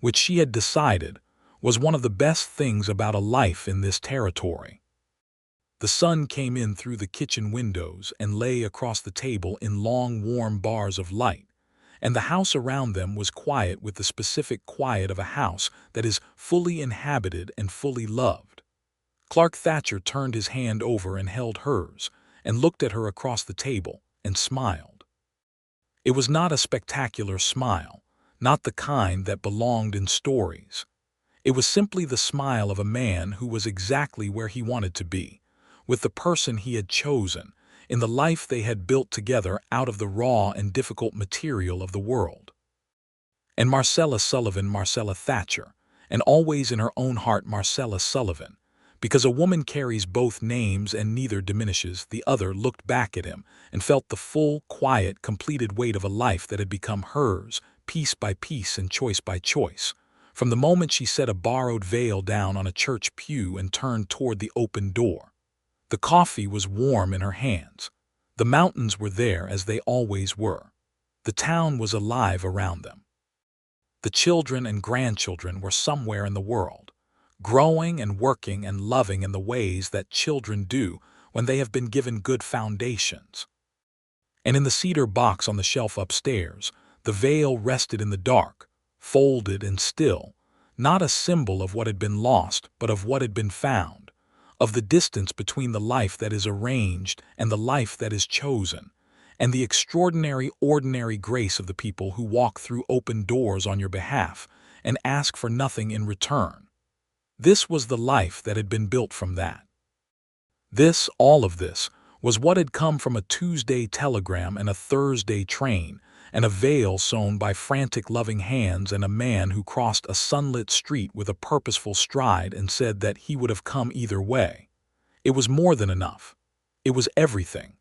which she had decided was one of the best things about a life in this territory. The sun came in through the kitchen windows and lay across the table in long, warm bars of light, and the house around them was quiet with the specific quiet of a house that is fully inhabited and fully loved. Clark Thatcher turned his hand over and held hers, and looked at her across the table, and smiled. It was not a spectacular smile, not the kind that belonged in stories. It was simply the smile of a man who was exactly where he wanted to be, with the person he had chosen, in the life they had built together out of the raw and difficult material of the world. And Marcella Sullivan, Marcella Thatcher, and always in her own heart Marcella Sullivan, because a woman carries both names and neither diminishes the other, looked back at him and felt the full, quiet, completed weight of a life that had become hers, piece by piece and choice by choice, from the moment she set a borrowed veil down on a church pew and turned toward the open door. The coffee was warm in her hands. The mountains were there as they always were. The town was alive around them. The children and grandchildren were somewhere in the world, growing and working and loving in the ways that children do when they have been given good foundations. And in the cedar box on the shelf upstairs, the veil rested in the dark, folded and still, not a symbol of what had been lost, but of what had been found, of the distance between the life that is arranged and the life that is chosen, and the extraordinary, ordinary grace of the people who walk through open doors on your behalf and ask for nothing in return. This was the life that had been built from that. This, all of this, was what had come from a Tuesday telegram and a Thursday train, and a veil sewn by frantic loving hands, and a man who crossed a sunlit street with a purposeful stride and said that he would have come either way. It was more than enough. It was everything.